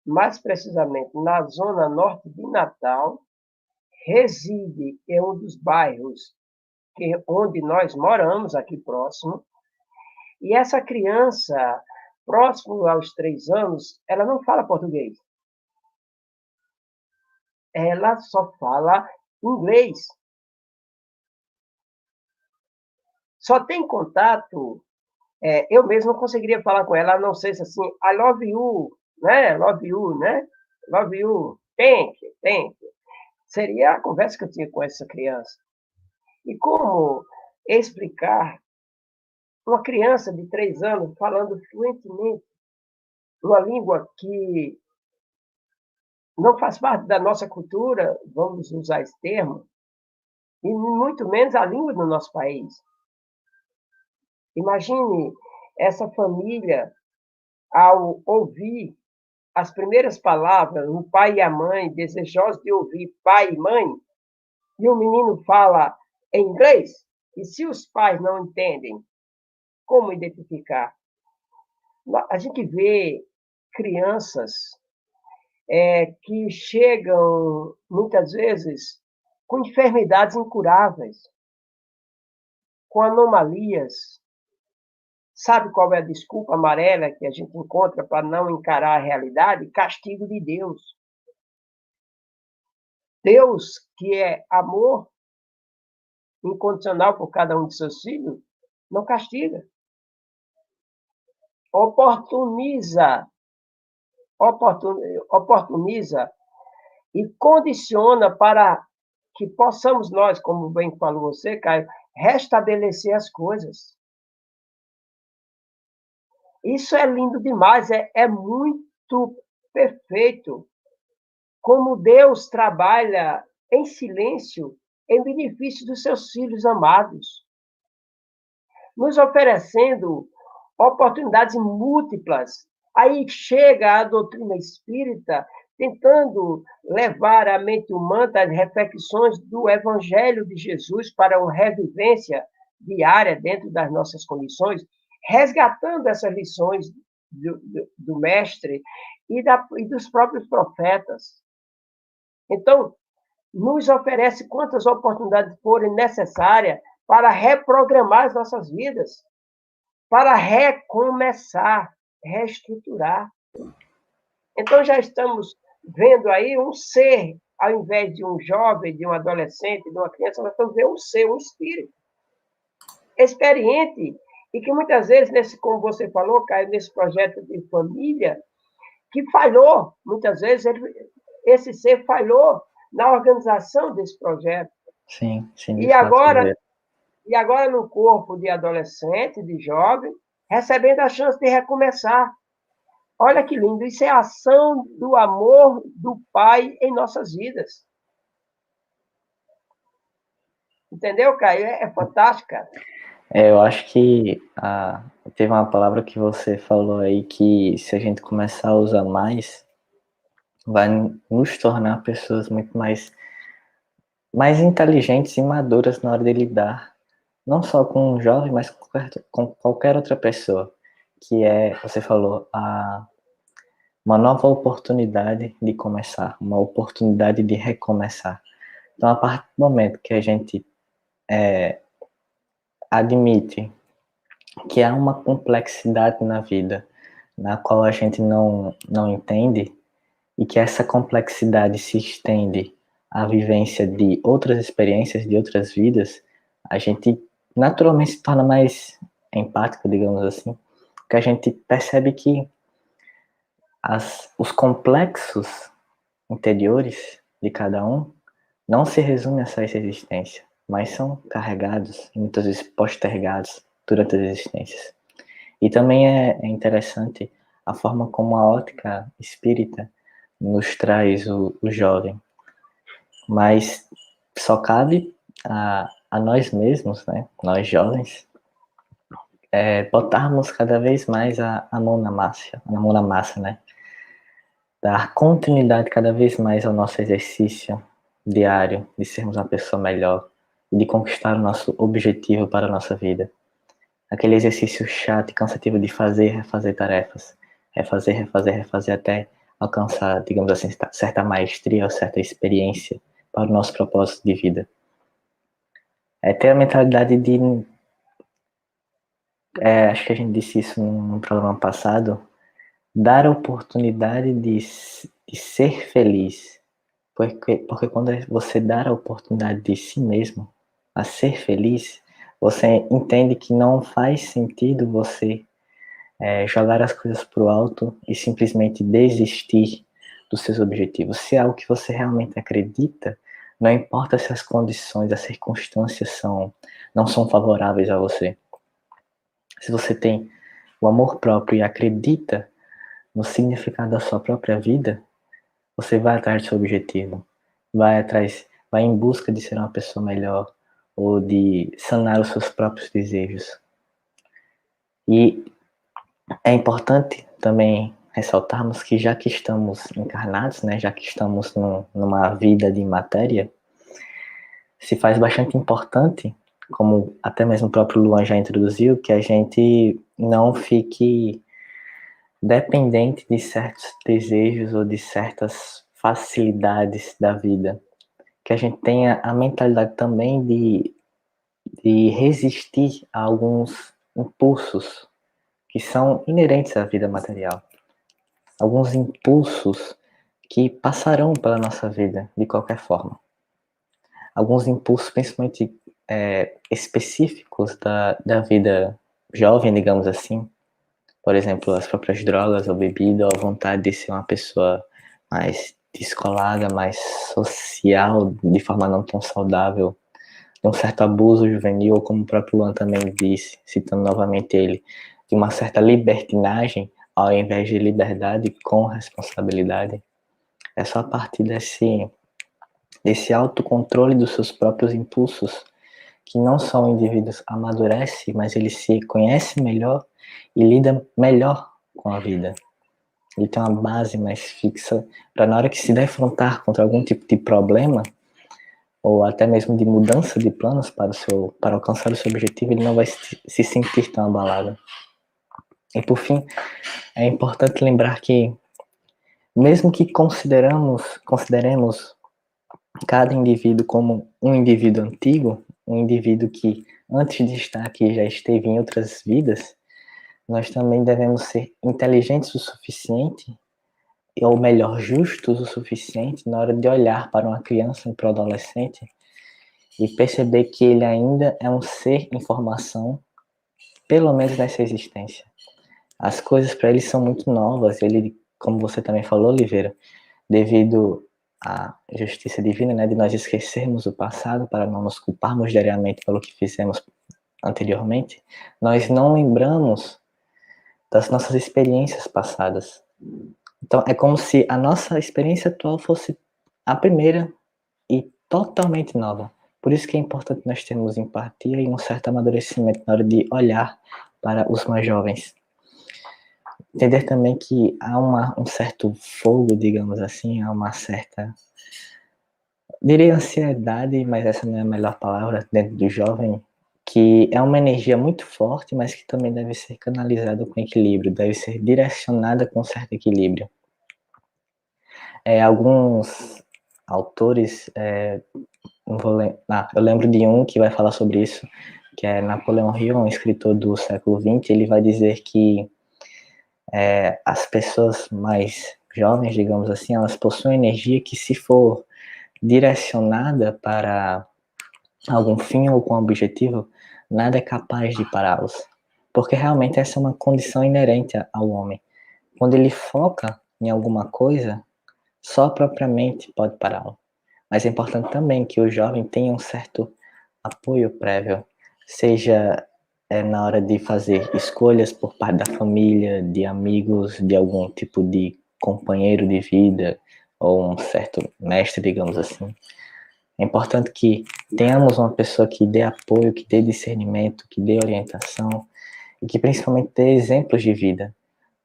mais precisamente na zona norte de Natal, reside em um dos bairros onde nós moramos, aqui próximo, e essa criança, próximo aos 3 anos, ela não fala português. Ela só fala inglês. Só tem contato, eu mesmo não conseguiria falar com ela, a não ser assim, I love you, né? Love you, né? Love you, thank you. Seria a conversa que eu tinha com essa criança. E como explicar uma criança de 3 anos falando fluentemente uma língua que não faz parte da nossa cultura, vamos usar esse termo, e muito menos a língua do nosso país. Imagine essa família, ao ouvir as primeiras palavras, o pai e a mãe, desejosos de ouvir pai e mãe, e o menino fala em inglês, e se os pais não entendem, como identificar? A gente vê crianças que chegam, muitas vezes, com enfermidades incuráveis, com anomalias. Sabe qual é a desculpa amarela que a gente encontra para não encarar a realidade? Castigo de Deus. Deus, que é amor incondicional por cada um de seus filhos, não castiga. Oportuniza e condiciona para que possamos nós, como bem falou você, Caio, restabelecer as coisas. Isso é lindo demais, é muito perfeito. Como Deus trabalha em silêncio em benefício dos seus filhos amados, nos oferecendo oportunidades múltiplas. Aí chega a doutrina espírita tentando levar a mente humana às reflexões do Evangelho de Jesus para uma revivência diária dentro das nossas condições, resgatando essas lições do Mestre e dos próprios profetas. Então, nos oferece quantas oportunidades forem necessárias para reprogramar as nossas vidas, para recomeçar, reestruturar. Então, já estamos vendo aí um ser, ao invés de um jovem, de um adolescente, de uma criança, nós estamos vendo um ser, um espírito, experiente, e que muitas vezes, como você falou, Caio, nesse projeto de família, que falhou, muitas vezes, esse ser falhou na organização desse projeto. Sim, E agora, no corpo de adolescente, de jovem, recebendo a chance de recomeçar. Olha que lindo, isso é a ação do amor do Pai em nossas vidas. Entendeu, Caio? É fantástico, cara. Eu acho que teve uma palavra que você falou aí que se a gente começar a usar mais, vai nos tornar pessoas muito mais inteligentes e maduras na hora de lidar, não só com um jovem, mas com qualquer outra pessoa, que você falou, uma nova oportunidade de começar, uma oportunidade de recomeçar. Então, a partir do momento que a gente admite que há uma complexidade na vida, na qual a gente não entende, e que essa complexidade se estende à vivência de outras experiências, de outras vidas, a gente naturalmente se torna mais empático, digamos assim, porque a gente percebe que os complexos interiores de cada um não se resumem a só essa existência, mas são carregados e muitas vezes postergados durante as existências. E também é interessante a forma como a ótica espírita nos traz o jovem. Mas só cabe a nós mesmos, né, nós jovens, botarmos cada vez mais a mão na massa, né, dar continuidade cada vez mais ao nosso exercício diário de sermos uma pessoa melhor e de conquistar o nosso objetivo para a nossa vida. Aquele exercício chato e cansativo de refazer tarefas, refazer até alcançar, digamos assim, certa maestria ou certa experiência para o nosso propósito de vida. É ter a mentalidade de, acho que a gente disse isso num programa passado, dar a oportunidade de ser feliz. Porque quando você dá a oportunidade de si mesmo a ser feliz, você entende que não faz sentido você jogar as coisas para o alto e simplesmente desistir dos seus objetivos. Se é algo que você realmente acredita, não importa se as condições, as circunstâncias não são favoráveis a você. Se você tem o amor próprio e acredita no significado da sua própria vida, você vai atrás do seu objetivo, vai em busca de ser uma pessoa melhor ou de sanar os seus próprios desejos. E é importante também ressaltarmos que já que estamos encarnados, né, já que estamos numa vida de matéria, se faz bastante importante, como até mesmo o próprio Luan já introduziu, que a gente não fique dependente de certos desejos ou de certas facilidades da vida. Que a gente tenha a mentalidade também de resistir a alguns impulsos que são inerentes à vida material. Alguns impulsos que passarão pela nossa vida de qualquer forma. Alguns impulsos principalmente específicos da vida jovem, digamos assim. Por exemplo, as próprias drogas ou bebida, ou a vontade de ser uma pessoa mais descolada, mais social, de forma não tão saudável, de um certo abuso juvenil, ou como o próprio Luan também disse, citando novamente ele, de uma certa libertinagem, ao invés de liberdade com responsabilidade. É só a partir desse autocontrole dos seus próprios impulsos que não só o indivíduo amadurece, mas ele se conhece melhor e lida melhor com a vida. Ele tem uma base mais fixa para na hora que se defrontar contra algum tipo de problema ou até mesmo de mudança de planos para alcançar o seu objetivo, ele não vai se sentir tão abalado. E por fim, é importante lembrar que mesmo que consideremos cada indivíduo como um indivíduo antigo, um indivíduo que antes de estar aqui já esteve em outras vidas, nós também devemos ser inteligentes o suficiente, ou melhor, justos o suficiente na hora de olhar para uma criança, para um adolescente e perceber que ele ainda é um ser em formação, pelo menos nessa existência. As coisas para ele são muito novas, ele, como você também falou, Oliveira, devido à justiça divina, né, de nós esquecermos o passado para não nos culparmos diariamente pelo que fizemos anteriormente, nós não lembramos das nossas experiências passadas. Então, é como se a nossa experiência atual fosse a primeira e totalmente nova. Por isso que é importante nós termos empatia e um certo amadurecimento na hora de olhar para os mais jovens. Entender também que há um certo fogo, digamos assim, há uma certa, diria ansiedade, mas essa não é a melhor palavra, dentro do jovem, que é uma energia muito forte, mas que também deve ser canalizada com equilíbrio, deve ser direcionada com certo equilíbrio. Alguns autores, eu lembro de um que vai falar sobre isso, que é Napoleão Hill, um escritor do século XX, ele vai dizer que as pessoas mais jovens, digamos assim, elas possuem energia que, se for direcionada para algum fim ou com objetivo, nada é capaz de pará-los. Porque realmente essa é uma condição inerente ao homem. Quando ele foca em alguma coisa, só propriamente pode pará-lo. Mas é importante também que o jovem tenha um certo apoio prévio, seja na hora de fazer escolhas por parte da família, de amigos, de algum tipo de companheiro de vida, ou um certo mestre, digamos assim. É importante que tenhamos uma pessoa que dê apoio, que dê discernimento, que dê orientação e que principalmente dê exemplos de vida,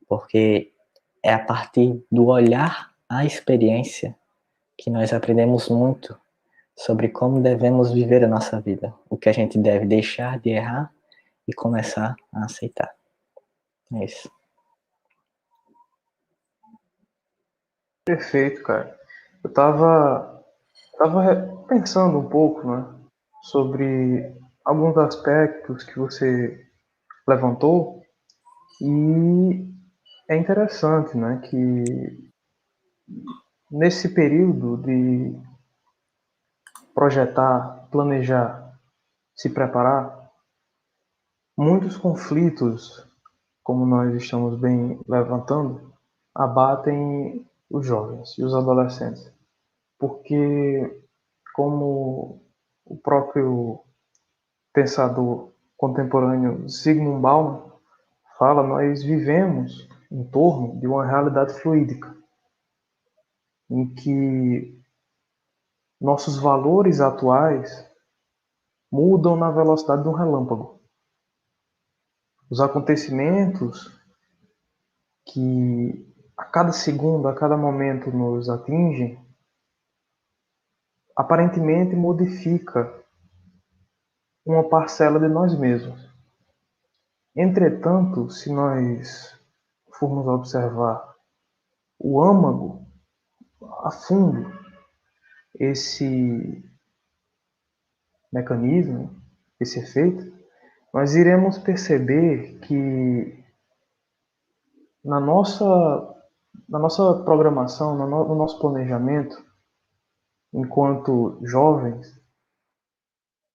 porque é a partir do olhar à experiência que nós aprendemos muito sobre como devemos viver a nossa vida, o que a gente deve deixar de errar e começar a aceitar. É isso. Perfeito, cara. Eu tava pensando um pouco, né, sobre alguns aspectos que você levantou e é interessante, né, que nesse período de projetar, planejar, se preparar, muitos conflitos, como nós estamos bem levantando, abatem os jovens e os adolescentes, porque como o próprio pensador contemporâneo Zygmunt Bauman fala, nós vivemos em torno de uma realidade fluídica, em que nossos valores atuais mudam na velocidade de um relâmpago. Os acontecimentos que a cada segundo, a cada momento nos atingem, aparentemente modifica uma parcela de nós mesmos. Entretanto, se nós formos observar o âmago a fundo, esse mecanismo, esse efeito, nós iremos perceber que na nossa, na nossa programação, no nosso planejamento, enquanto jovens,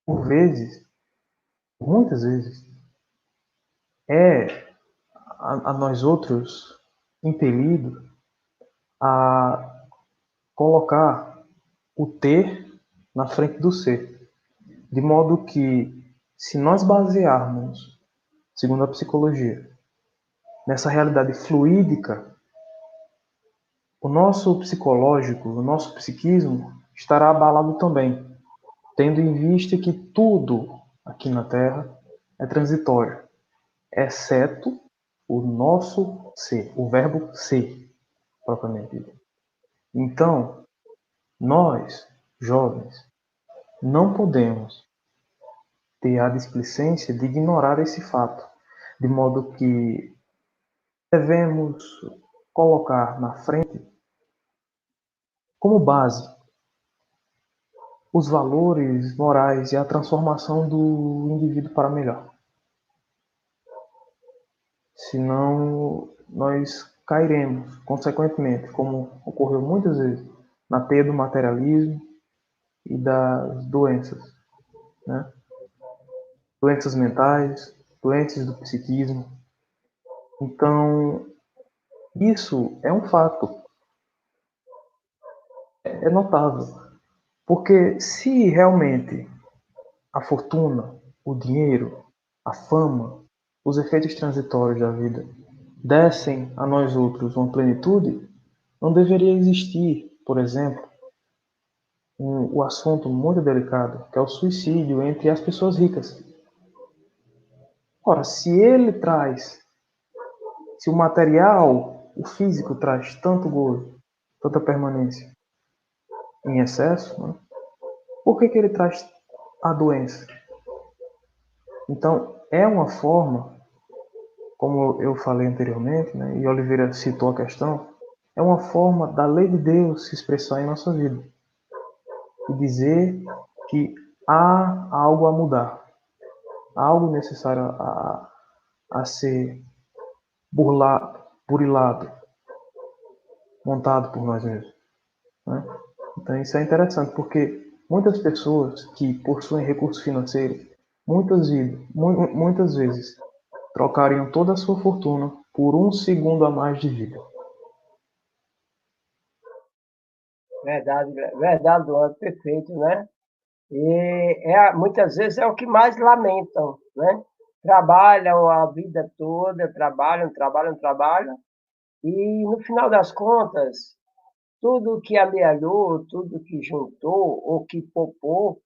por vezes, muitas vezes, é a nós outros impelido a colocar o ter na frente do ser. De modo que, se nós basearmos, segundo a psicologia, nessa realidade fluídica, o nosso psicológico, o nosso psiquismo estará abalado também, tendo em vista que tudo aqui na Terra é transitório, exceto o nosso ser, o verbo ser, propriamente dito. Então, nós, jovens, não podemos ter a displicência de ignorar esse fato, de modo que devemos colocar na frente, como base, os valores morais e a transformação do indivíduo para melhor. Senão, nós cairemos, consequentemente, como ocorreu muitas vezes, na teia do materialismo e das doenças, né? Doenças mentais, doenças do psiquismo. Então, isso é um fato, é notável, porque se realmente a fortuna, o dinheiro, a fama, os efeitos transitórios da vida dessem a nós outros uma plenitude, não deveria existir, por exemplo, o assunto muito delicado, que é o suicídio entre as pessoas ricas. Ora, se o material, o físico traz tanto gozo, tanta permanência em excesso, né? Por que ele traz a doença? Então, é uma forma, como eu falei anteriormente, né, e Oliveira citou a questão, é uma forma da lei de Deus se expressar em nossa vida e dizer que há algo a mudar, há algo necessário a ser burilado, montado por nós mesmos, né? Então isso é interessante, porque muitas pessoas que possuem recursos financeiros, muitas vezes trocariam toda a sua fortuna por um segundo a mais de vida. Verdade, verdade, Duane, perfeito, né? E muitas vezes é o que mais lamentam, né? Trabalham a vida toda, trabalham, e no final das contas, tudo que amealhou, tudo que juntou ou que poupou,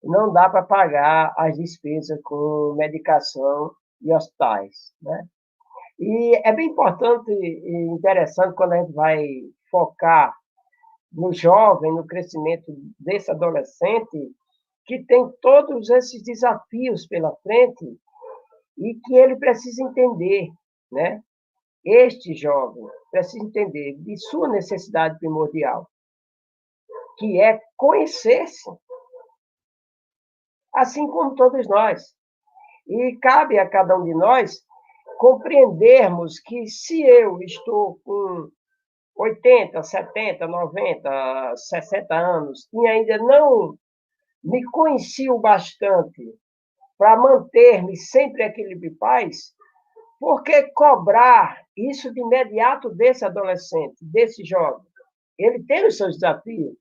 não dá para pagar as despesas com medicação e hospitais, né? E é bem importante e interessante quando a gente vai focar no jovem, no crescimento desse adolescente, que tem todos esses desafios pela frente e que ele precisa entender, né? Este jovem precisa entender de sua necessidade primordial, que é conhecer-se, assim como todos nós. E cabe a cada um de nós compreendermos que se eu estou com 80, 70, 90, 60 anos e ainda não me conheci o bastante para manter-me sempre em equilíbrio e paz, por que cobrar isso de imediato desse adolescente, desse jovem? Ele tem os seus desafios.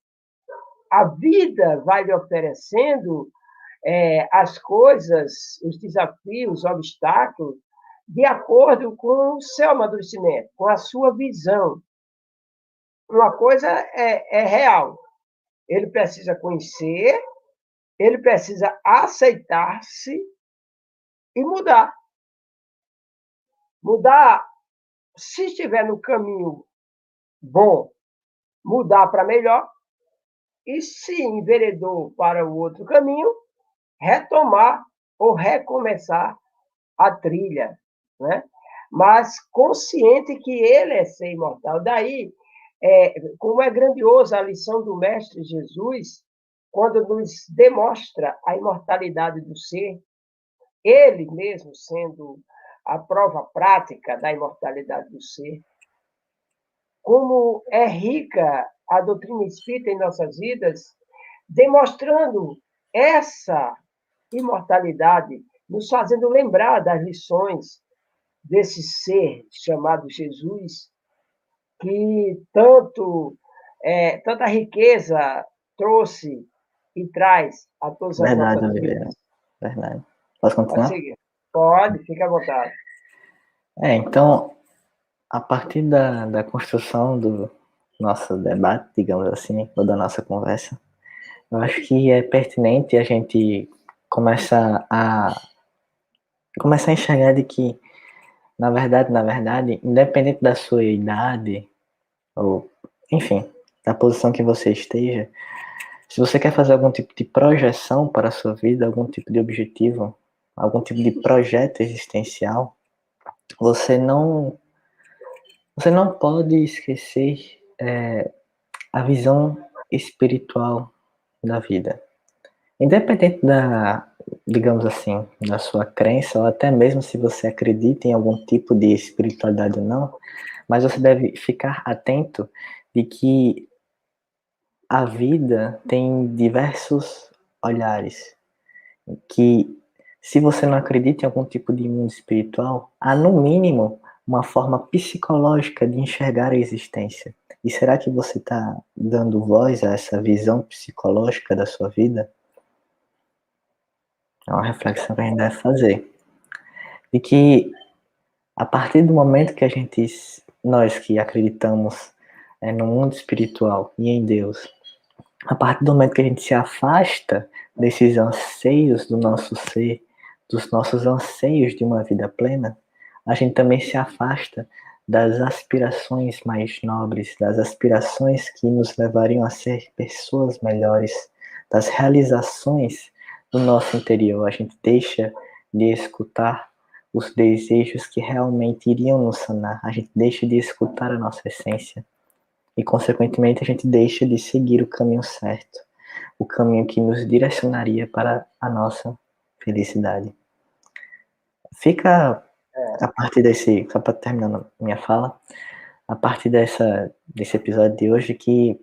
A vida vai lhe oferecendo as coisas, os desafios, os obstáculos, de acordo com o seu amadurecimento, com a sua visão. Uma coisa é real. Ele precisa conhecer, ele precisa aceitar-se e mudar. Mudar, se estiver no caminho bom, mudar para melhor, e se enveredou para o outro caminho, retomar ou recomeçar a trilha, né? Mas consciente que ele é ser imortal. Daí, como é grandiosa a lição do Mestre Jesus, quando nos demonstra a imortalidade do ser, ele mesmo sendo a prova prática da imortalidade do ser, como é rica a doutrina espírita em nossas vidas, demonstrando essa imortalidade, nos fazendo lembrar das lições desse ser chamado Jesus, que tanta riqueza trouxe e traz a todas as Verdade, nossas Oliveira. vidas. Verdade. Posso Pode continuar? seguir. Pode, fica à vontade. Então, a partir da construção do nosso debate, digamos assim, ou da nossa conversa, eu acho que é pertinente a gente começar a enxergar de que, na verdade, independente da sua idade, ou, enfim, da posição que você esteja, se você quer fazer algum tipo de projeção para a sua vida, algum tipo de objetivo, algum tipo de projeto existencial, você não pode esquecer a visão espiritual da vida. Independente digamos assim, da sua crença, ou até mesmo se você acredita em algum tipo de espiritualidade ou não, mas você deve ficar atento de que a vida tem diversos olhares, que se você não acredita em algum tipo de mundo espiritual, há no mínimo uma forma psicológica de enxergar a existência. E será que você está dando voz a essa visão psicológica da sua vida? É uma reflexão que a gente deve fazer. E que a partir do momento que nós que acreditamos no mundo espiritual e em Deus, a partir do momento que a gente se afasta desses anseios do nosso ser, dos nossos anseios de uma vida plena, a gente também se afasta das aspirações mais nobres, das aspirações que nos levariam a ser pessoas melhores, das realizações do nosso interior. A gente deixa de escutar os desejos que realmente iriam nos sanar, a gente deixa de escutar a nossa essência. E, consequentemente, a gente deixa de seguir o caminho certo, o caminho que nos direcionaria para a nossa felicidade. Fica a partir desse, só para terminar minha fala, a partir desse episódio de hoje, que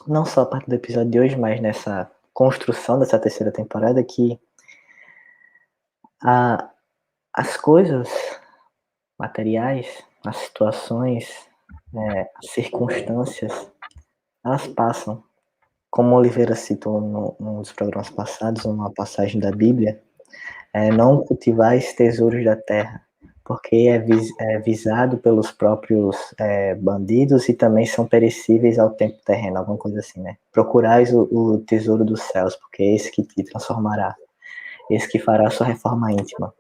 não só a partir do episódio de hoje, mas nessa construção dessa terceira temporada, que as coisas materiais, as situações, as circunstâncias, elas passam. Como Oliveira citou num dos programas passados, numa passagem da Bíblia, não cultivais tesouros da terra, porque é visado pelos próprios bandidos e também são perecíveis ao tempo terreno, alguma coisa assim, né? Procurais o tesouro dos céus, porque é esse que te transformará, esse que fará a sua reforma íntima.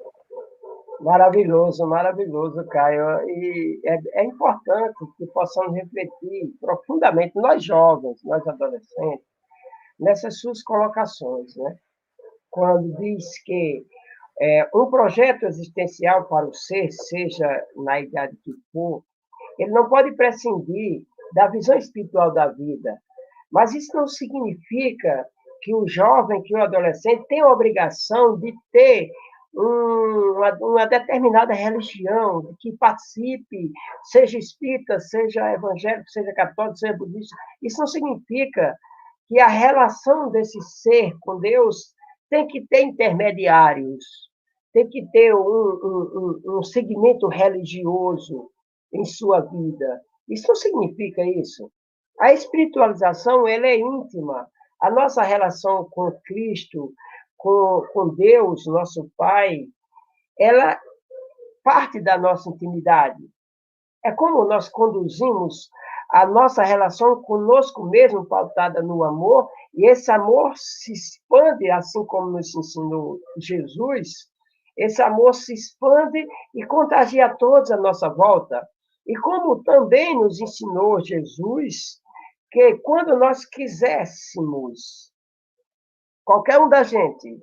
Maravilhoso, maravilhoso, Caio. E é importante que possamos refletir profundamente, nós jovens, nós adolescentes, nessas suas colocações, né? Quando diz que um projeto existencial para o ser, seja na idade que for, ele não pode prescindir da visão espiritual da vida. Mas isso não significa que o jovem, que o adolescente tem a obrigação de ter uma determinada religião, que participe, seja espírita, seja evangélico, seja católico, seja budista. Isso não significa que a relação desse ser com Deus tem que ter intermediários, tem que ter um segmento religioso em sua vida. Isso não significa isso. A espiritualização ela é íntima. A nossa relação com Cristo, com Deus, nosso Pai, ela parte da nossa intimidade. É como nós conduzimos a nossa relação conosco mesmo, pautada no amor, e esse amor se expande, assim como nos ensinou Jesus, esse amor se expande e contagia a todos à nossa volta. E como também nos ensinou Jesus, que quando nós quiséssemos, qualquer um da gente,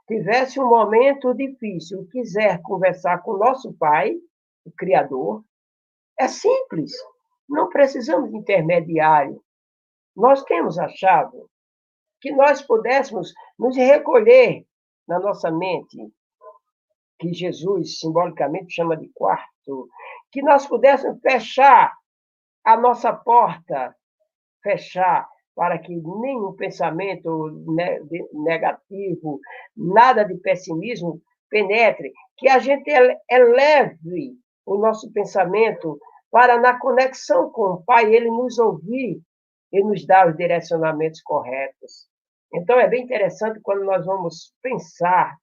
tivesse um momento difícil e quiser conversar com o nosso Pai, o Criador, é simples, não precisamos de intermediário. Nós temos a chave que nós pudéssemos nos recolher na nossa mente, que Jesus simbolicamente chama de quarto, que nós pudéssemos fechar a nossa porta, fechar para que nenhum pensamento negativo, nada de pessimismo penetre, que a gente eleve o nosso pensamento para, na conexão com o Pai, ele nos ouvir e nos dar os direcionamentos corretos. Então, é bem interessante quando nós vamos pensar,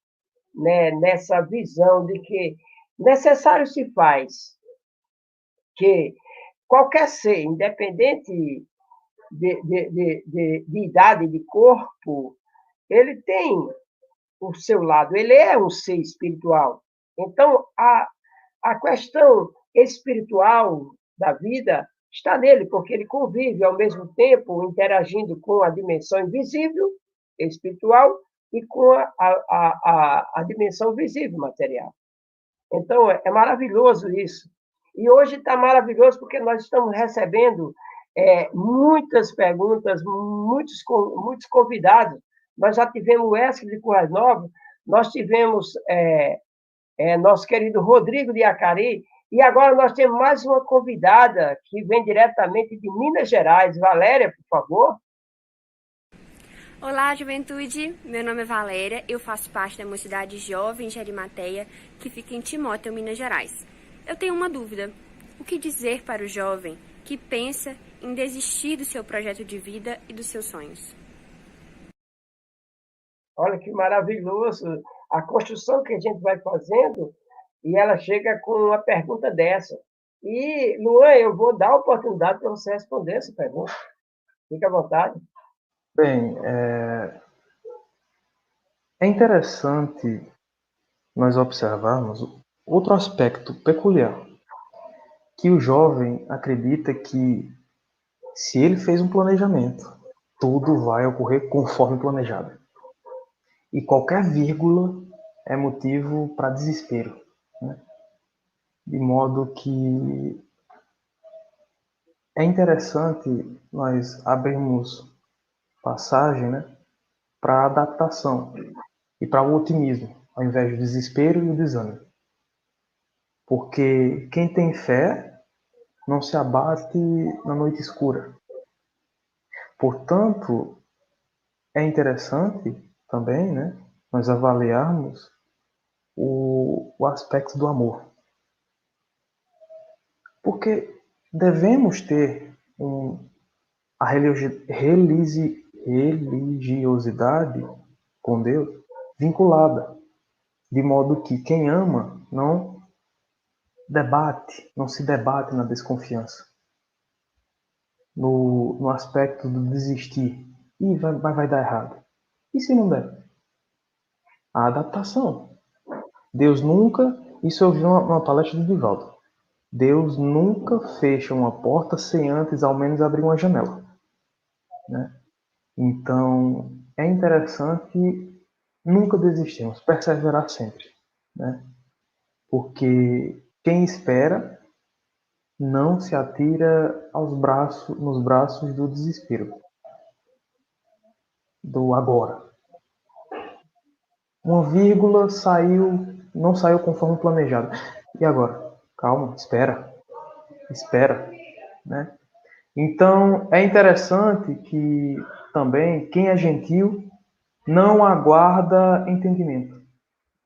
né, nessa visão de que necessário se faz que qualquer ser, independente de idade, de corpo, ele tem o seu lado, ele é um ser espiritual. Então, a questão espiritual da vida está nele, porque ele convive ao mesmo tempo interagindo com a dimensão invisível, espiritual, e com a dimensão visível, material. Então, é maravilhoso isso. E hoje está maravilhoso porque nós estamos recebendo muitas perguntas, muitos convidados. Nós já tivemos o Wesley de Currais Novas, nós tivemos nosso querido Rodrigo de Acari, e agora nós temos mais uma convidada que vem diretamente de Minas Gerais. Valéria, por favor. Olá, juventude! Meu nome é Valéria, eu faço parte da Mocidade Jovem de Arimateia, que fica em Timóteo, Minas Gerais. Eu tenho uma dúvida. O que dizer para o jovem que pensa em desistir do seu projeto de vida e dos seus sonhos? Olha que maravilhoso a construção que a gente vai fazendo e ela chega com uma pergunta dessa. E, Luan, eu vou dar a oportunidade para você responder essa pergunta. Fique à vontade. Bem, é interessante nós observarmos outro aspecto peculiar, que o jovem acredita que se ele fez um planejamento, tudo vai ocorrer conforme planejado. E qualquer vírgula é motivo para desespero, né? De modo que é interessante nós abrirmos passagem, né, para a adaptação e para o otimismo, ao invés do desespero e o desânimo. Porque quem tem fé não se abate na noite escura. Portanto, é interessante também, né, nós avaliarmos o aspecto do amor. Porque devemos ter a religiosidade com Deus vinculada, de modo que quem ama não debate, não se debate na desconfiança, no aspecto do desistir. E vai dar errado. E se não der? A adaptação. Deus nunca, isso eu vi numa palestra do Divaldo, Deus nunca fecha uma porta sem antes ao menos abrir uma janela, né? Então, é interessante nunca desistirmos, perseverar sempre, né? Porque quem espera não se atira nos braços do desespero, do agora. Uma vírgula não saiu conforme planejado. E agora? Calma, espera, né? Então, é interessante que também quem é gentil não aguarda entendimento,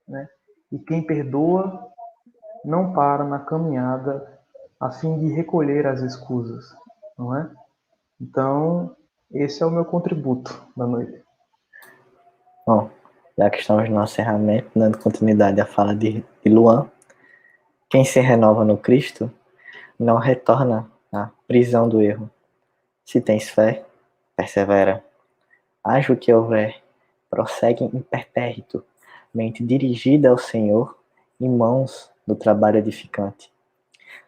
né? E quem perdoa não para na caminhada a fim de recolher as escusas, não é? Então, esse é o meu contributo da noite. Bom, já que estamos no nosso encerramento, dando continuidade à fala de Luan, quem se renova no Cristo não retorna à prisão do erro. Se tens fé, persevera. Haja o que houver, prossegue impertérrito, mente dirigida ao Senhor e mãos do trabalho edificante.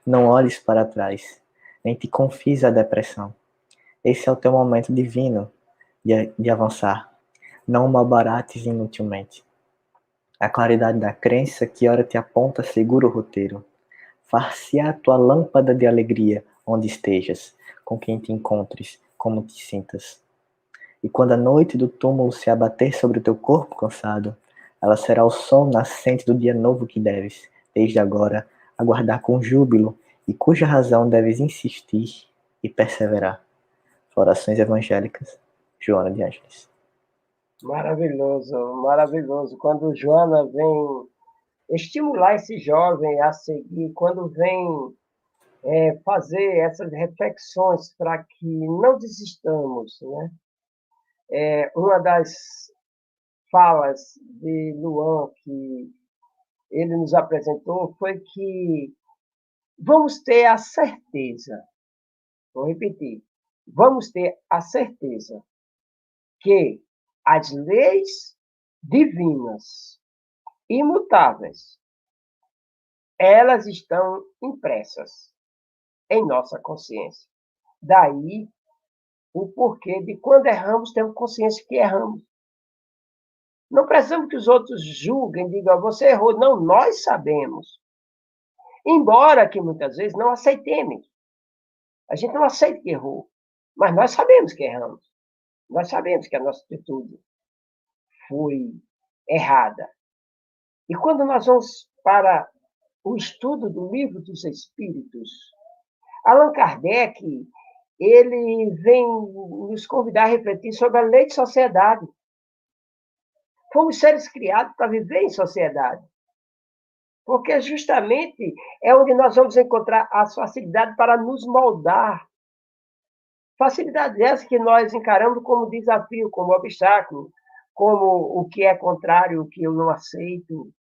Não olhes para trás, nem te confies à depressão. Esse é o teu momento divino de avançar. Não malbarates inutilmente. A claridade da crença que ora te aponta segura o roteiro. Far-se-á a tua lâmpada de alegria onde estejas, com quem te encontres, como te sintas. E quando a noite do túmulo se abater sobre o teu corpo cansado, ela será o som nascente do dia novo que deves, desde agora, aguardar com júbilo e cuja razão deves insistir e perseverar. Orações Evangélicas, Joana de Ângeles. Maravilhoso, maravilhoso. Quando Joana vem estimular esse jovem a seguir, quando vem fazer essas reflexões para que não desistamos, né? Uma das falas de Luan que ele nos apresentou foi que vamos ter a certeza, vou repetir, vamos ter a certeza que as leis divinas, imutáveis, elas estão impressas em nossa consciência. Daí o porquê de quando erramos, temos consciência que erramos. Não precisamos que os outros julguem, digam, você errou. Não, nós sabemos. Embora que muitas vezes não aceitemos. A gente não aceita que errou. Mas nós sabemos que erramos. Nós sabemos que a nossa atitude foi errada. E quando nós vamos para o estudo do Livro dos Espíritos, Allan Kardec, ele vem nos convidar a refletir sobre a lei de sociedade. Fomos seres criados para viver em sociedade. Porque justamente é onde nós vamos encontrar a facilidade para nos moldar. Facilidade essa que nós encaramos como desafio, como obstáculo, como o que é contrário, o que eu não aceito.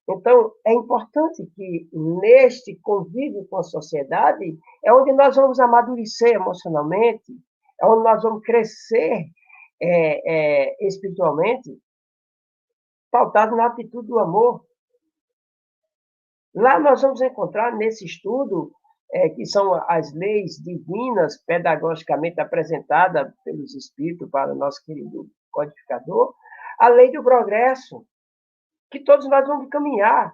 Então, é importante que neste convívio com a sociedade é onde nós vamos amadurecer emocionalmente, é onde nós vamos crescer espiritualmente, pautado na atitude do amor. Lá nós vamos encontrar, nesse estudo, que são as leis divinas, pedagogicamente apresentadas pelos Espíritos para o nosso querido codificador, a lei do progresso, que todos nós vamos caminhar.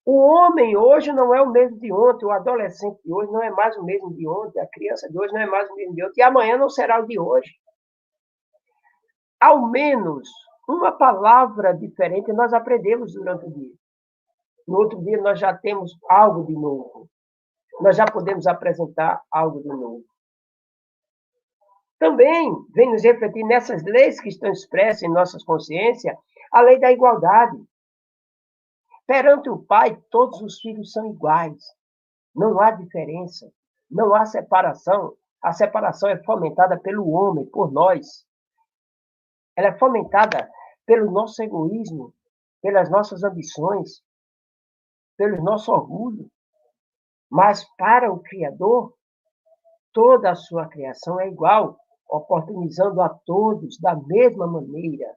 O homem hoje não é o mesmo de ontem, o adolescente de hoje não é mais o mesmo de ontem, a criança de hoje não é mais o mesmo de ontem, e amanhã não será o de hoje. Ao menos uma palavra diferente nós aprendemos durante o dia. No outro dia nós já temos algo de novo. Nós já podemos apresentar algo de novo. Também vem nos refletir nessas leis que estão expressas em nossas consciências, a lei da igualdade. Perante o Pai, todos os filhos são iguais. Não há diferença. Não há separação. A separação é fomentada pelo homem, por nós. Ela é fomentada pelo nosso egoísmo, pelas nossas ambições, pelo nosso orgulho. Mas para o Criador, toda a sua criação é igual, oportunizando a todos da mesma maneira,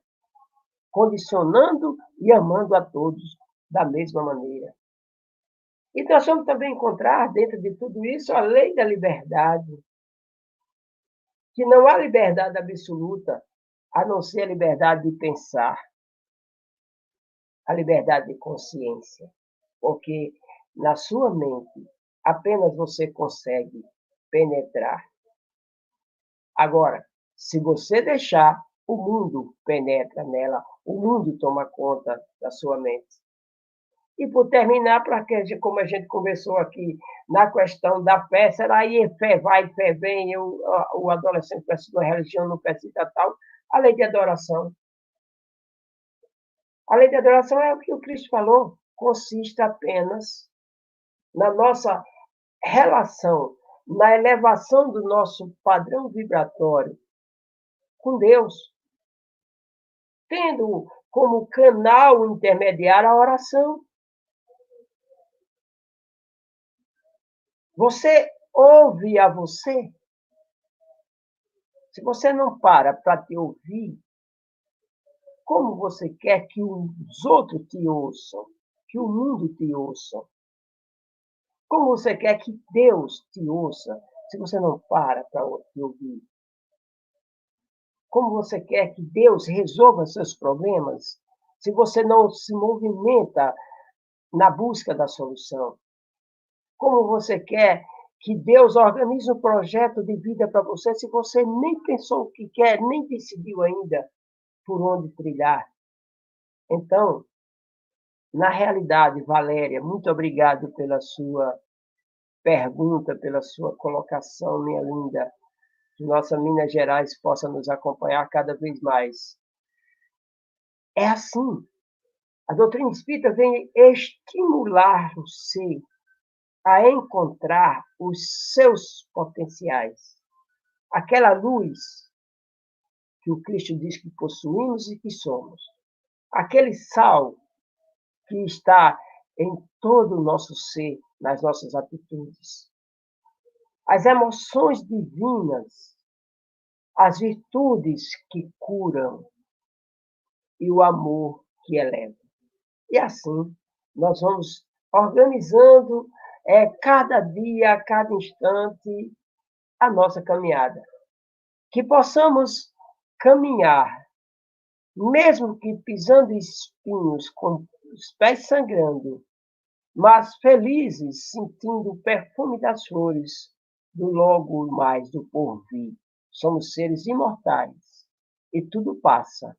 condicionando e amando a todos da mesma maneira. E nós vamos também encontrar dentro de tudo isso a lei da liberdade, que não há liberdade absoluta, a não ser a liberdade de pensar, a liberdade de consciência, porque na sua mente apenas você consegue penetrar. Agora, se você deixar, o mundo penetra nela, o mundo toma conta da sua mente. E por terminar, como a gente conversou aqui na questão da fé, será aí fé vai, fé vem, o adolescente precisa de religião, não precisa tal. A lei de adoração. A lei de adoração é o que o Cristo falou, consiste apenas na nossa relação, na elevação do nosso padrão vibratório com Deus, tendo como canal intermediário a oração. Você ouve a você? Se você não para te ouvir, como você quer que os outros te ouçam, que o mundo te ouça? Como você quer que Deus te ouça, se você não para te ouvir? Como você quer que Deus resolva seus problemas, se você não se movimenta na busca da solução? Como você quer que Deus organize um projeto de vida para você, se você nem pensou o que quer, nem decidiu ainda por onde trilhar? Então, na realidade, Valéria, muito obrigado pela sua pergunta, pela sua colocação, minha linda. Que nossa Minas Gerais possa nos acompanhar cada vez mais. É assim. A doutrina espírita vem estimular o ser a encontrar os seus potenciais. Aquela luz que o Cristo diz que possuímos e que somos. Aquele sal que está em todo o nosso ser, nas nossas atitudes. As emoções divinas, as virtudes que curam e o amor que eleva. E assim, nós vamos organizando cada dia, a cada instante, a nossa caminhada. Que possamos caminhar, mesmo que pisando espinhos, com os pés sangrando, mas felizes, sentindo o perfume das flores do logo mais do porvir. Somos seres imortais e tudo passa,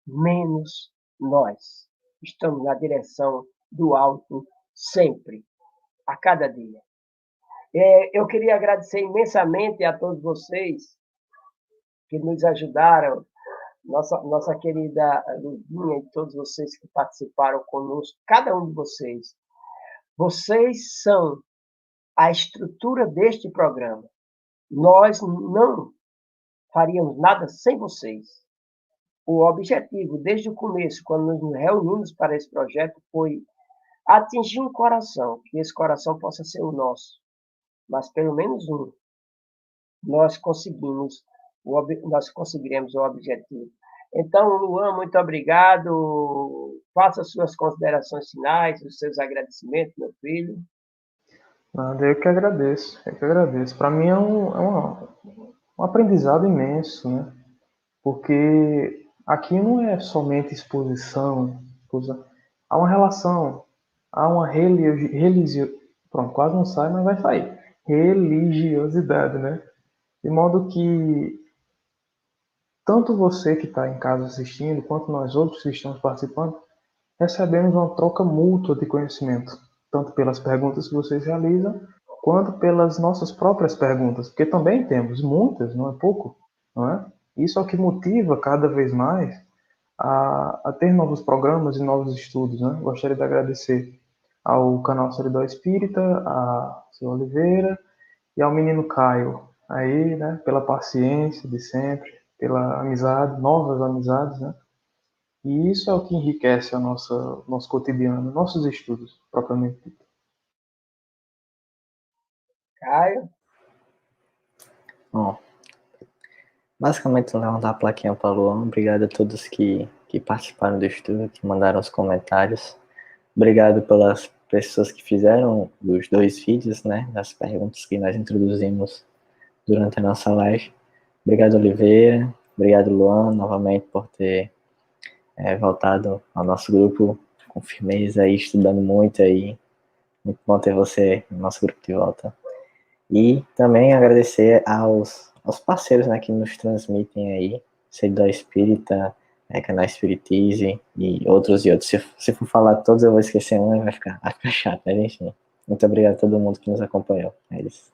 menos nós. Estamos na direção do alto sempre, a cada dia. Eu queria agradecer imensamente a todos vocês que nos ajudaram, nossa querida Ludinha e todos vocês que participaram conosco, cada um de vocês. Vocês são a estrutura deste programa. Nós não faríamos nada sem vocês. O objetivo, desde o começo, quando nos reunimos para esse projeto, foi atingir um coração, que esse coração possa ser o nosso, mas pelo menos um. Nós conseguiremos o objetivo. Então, Luan, muito obrigado. Faça suas considerações finais, os seus agradecimentos, meu filho. Nada, eu que agradeço, Para mim é um aprendizado imenso, né? Porque aqui não é somente exposição, há uma relação, há uma pronto, quase não sai, mas vai sair. Religiosidade, né? De modo que tanto você que está em casa assistindo, quanto nós outros que estamos participando, recebemos uma troca mútua de conhecimento, tanto pelas perguntas que vocês realizam, quanto pelas nossas próprias perguntas, porque também temos muitas, não é pouco, não é? Isso é o que motiva cada vez mais a ter novos programas e novos estudos, né? Gostaria de agradecer ao canal Solidão Espírita, a seu Oliveira e ao menino Caio, aí, né, pela paciência de sempre, pela amizade, novas amizades, né? E isso é o que enriquece nosso cotidiano, nossos estudos, propriamente dito. Caio? Bom, basicamente levantar a plaquinha para o Luan. Obrigado a todos que participaram do estudo, que mandaram os comentários. Obrigado pelas pessoas que fizeram os 2 vídeos, né, das perguntas que nós introduzimos durante a nossa live. Obrigado, Oliveira. Obrigado, Luan, novamente por ter voltado ao nosso grupo com firmeza aí, estudando muito aí. Muito bom ter você no nosso grupo de volta. E também agradecer aos parceiros, né, que nos transmitem aí, Seguidor Espírita, Canal Espiritize e outros. Se for falar todos, eu vou esquecer um e vai ficar chato, mas enfim. Muito obrigado a todo mundo que nos acompanhou. É isso.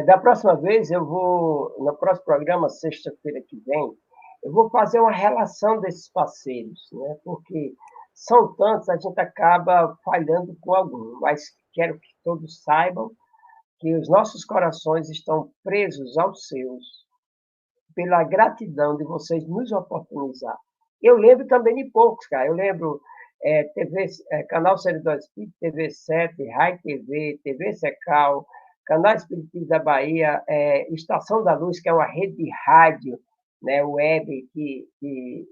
Da próxima vez, no próximo programa, sexta-feira que vem, eu vou fazer uma relação desses parceiros, né? Porque são tantos, a gente acaba falhando com algum, mas quero que todos saibam que os nossos corações estão presos aos seus, pela gratidão de vocês nos oportunizar. Eu lembro também de poucos, cara. Eu lembro Canal Servidor Espírito, TV7, Rai TV, TV Secal, Canal Espiritismo da Bahia, Estação da Luz, que é uma rede de rádio, né, web, que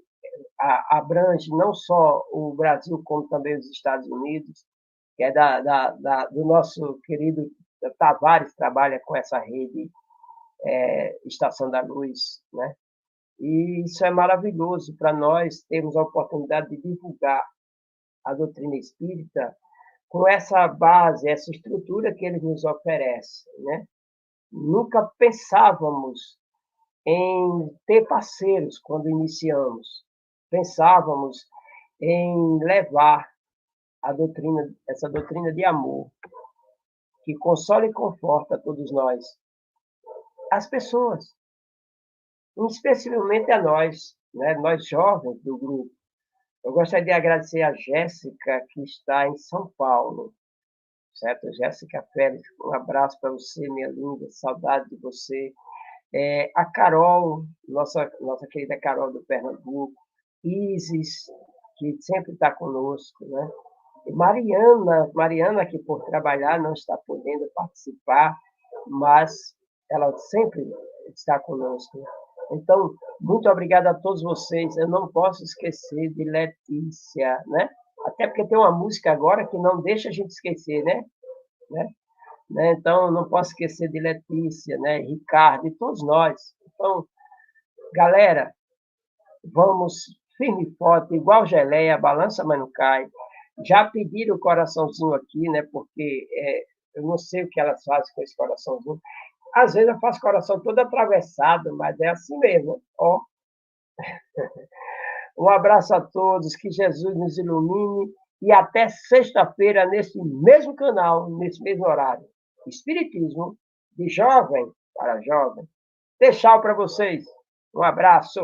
abrange não só o Brasil, como também os Estados Unidos, que é do nosso querido Tavares, trabalha com essa rede Estação da Luz, né? E isso é maravilhoso para nós termos a oportunidade de divulgar a doutrina espírita com essa base, essa estrutura que eles nos oferecem, né? Nunca pensávamos em ter parceiros quando iniciamos. Pensávamos em levar essa doutrina de amor, que consola e conforta todos nós, as pessoas, especialmente a nós, né? Nós jovens do grupo. Eu gostaria de agradecer a Jéssica, que está em São Paulo, certo? Jéssica Félix, um abraço para você, minha linda, saudade de você. A Carol, nossa querida Carol do Pernambuco, Isis, que sempre está conosco, né? E Mariana, que por trabalhar não está podendo participar, mas ela sempre está conosco. Então, muito obrigado a todos vocês. Eu não posso esquecer de Letícia, né? Até porque tem uma música agora que não deixa a gente esquecer, né? Então, não posso esquecer de Letícia, né? Ricardo e todos nós. Então, galera, vamos firme e forte, igual geleia, balança, mas não cai. Já pediram o coraçãozinho aqui, né? Porque eu não sei o que elas fazem com esse coraçãozinho. Às vezes eu faço coração todo atravessado, mas é assim mesmo. Ó. Um abraço a todos, que Jesus nos ilumine e até sexta-feira nesse mesmo canal, nesse mesmo horário. Espiritismo de jovem para jovem. Tchau para vocês. Um abraço.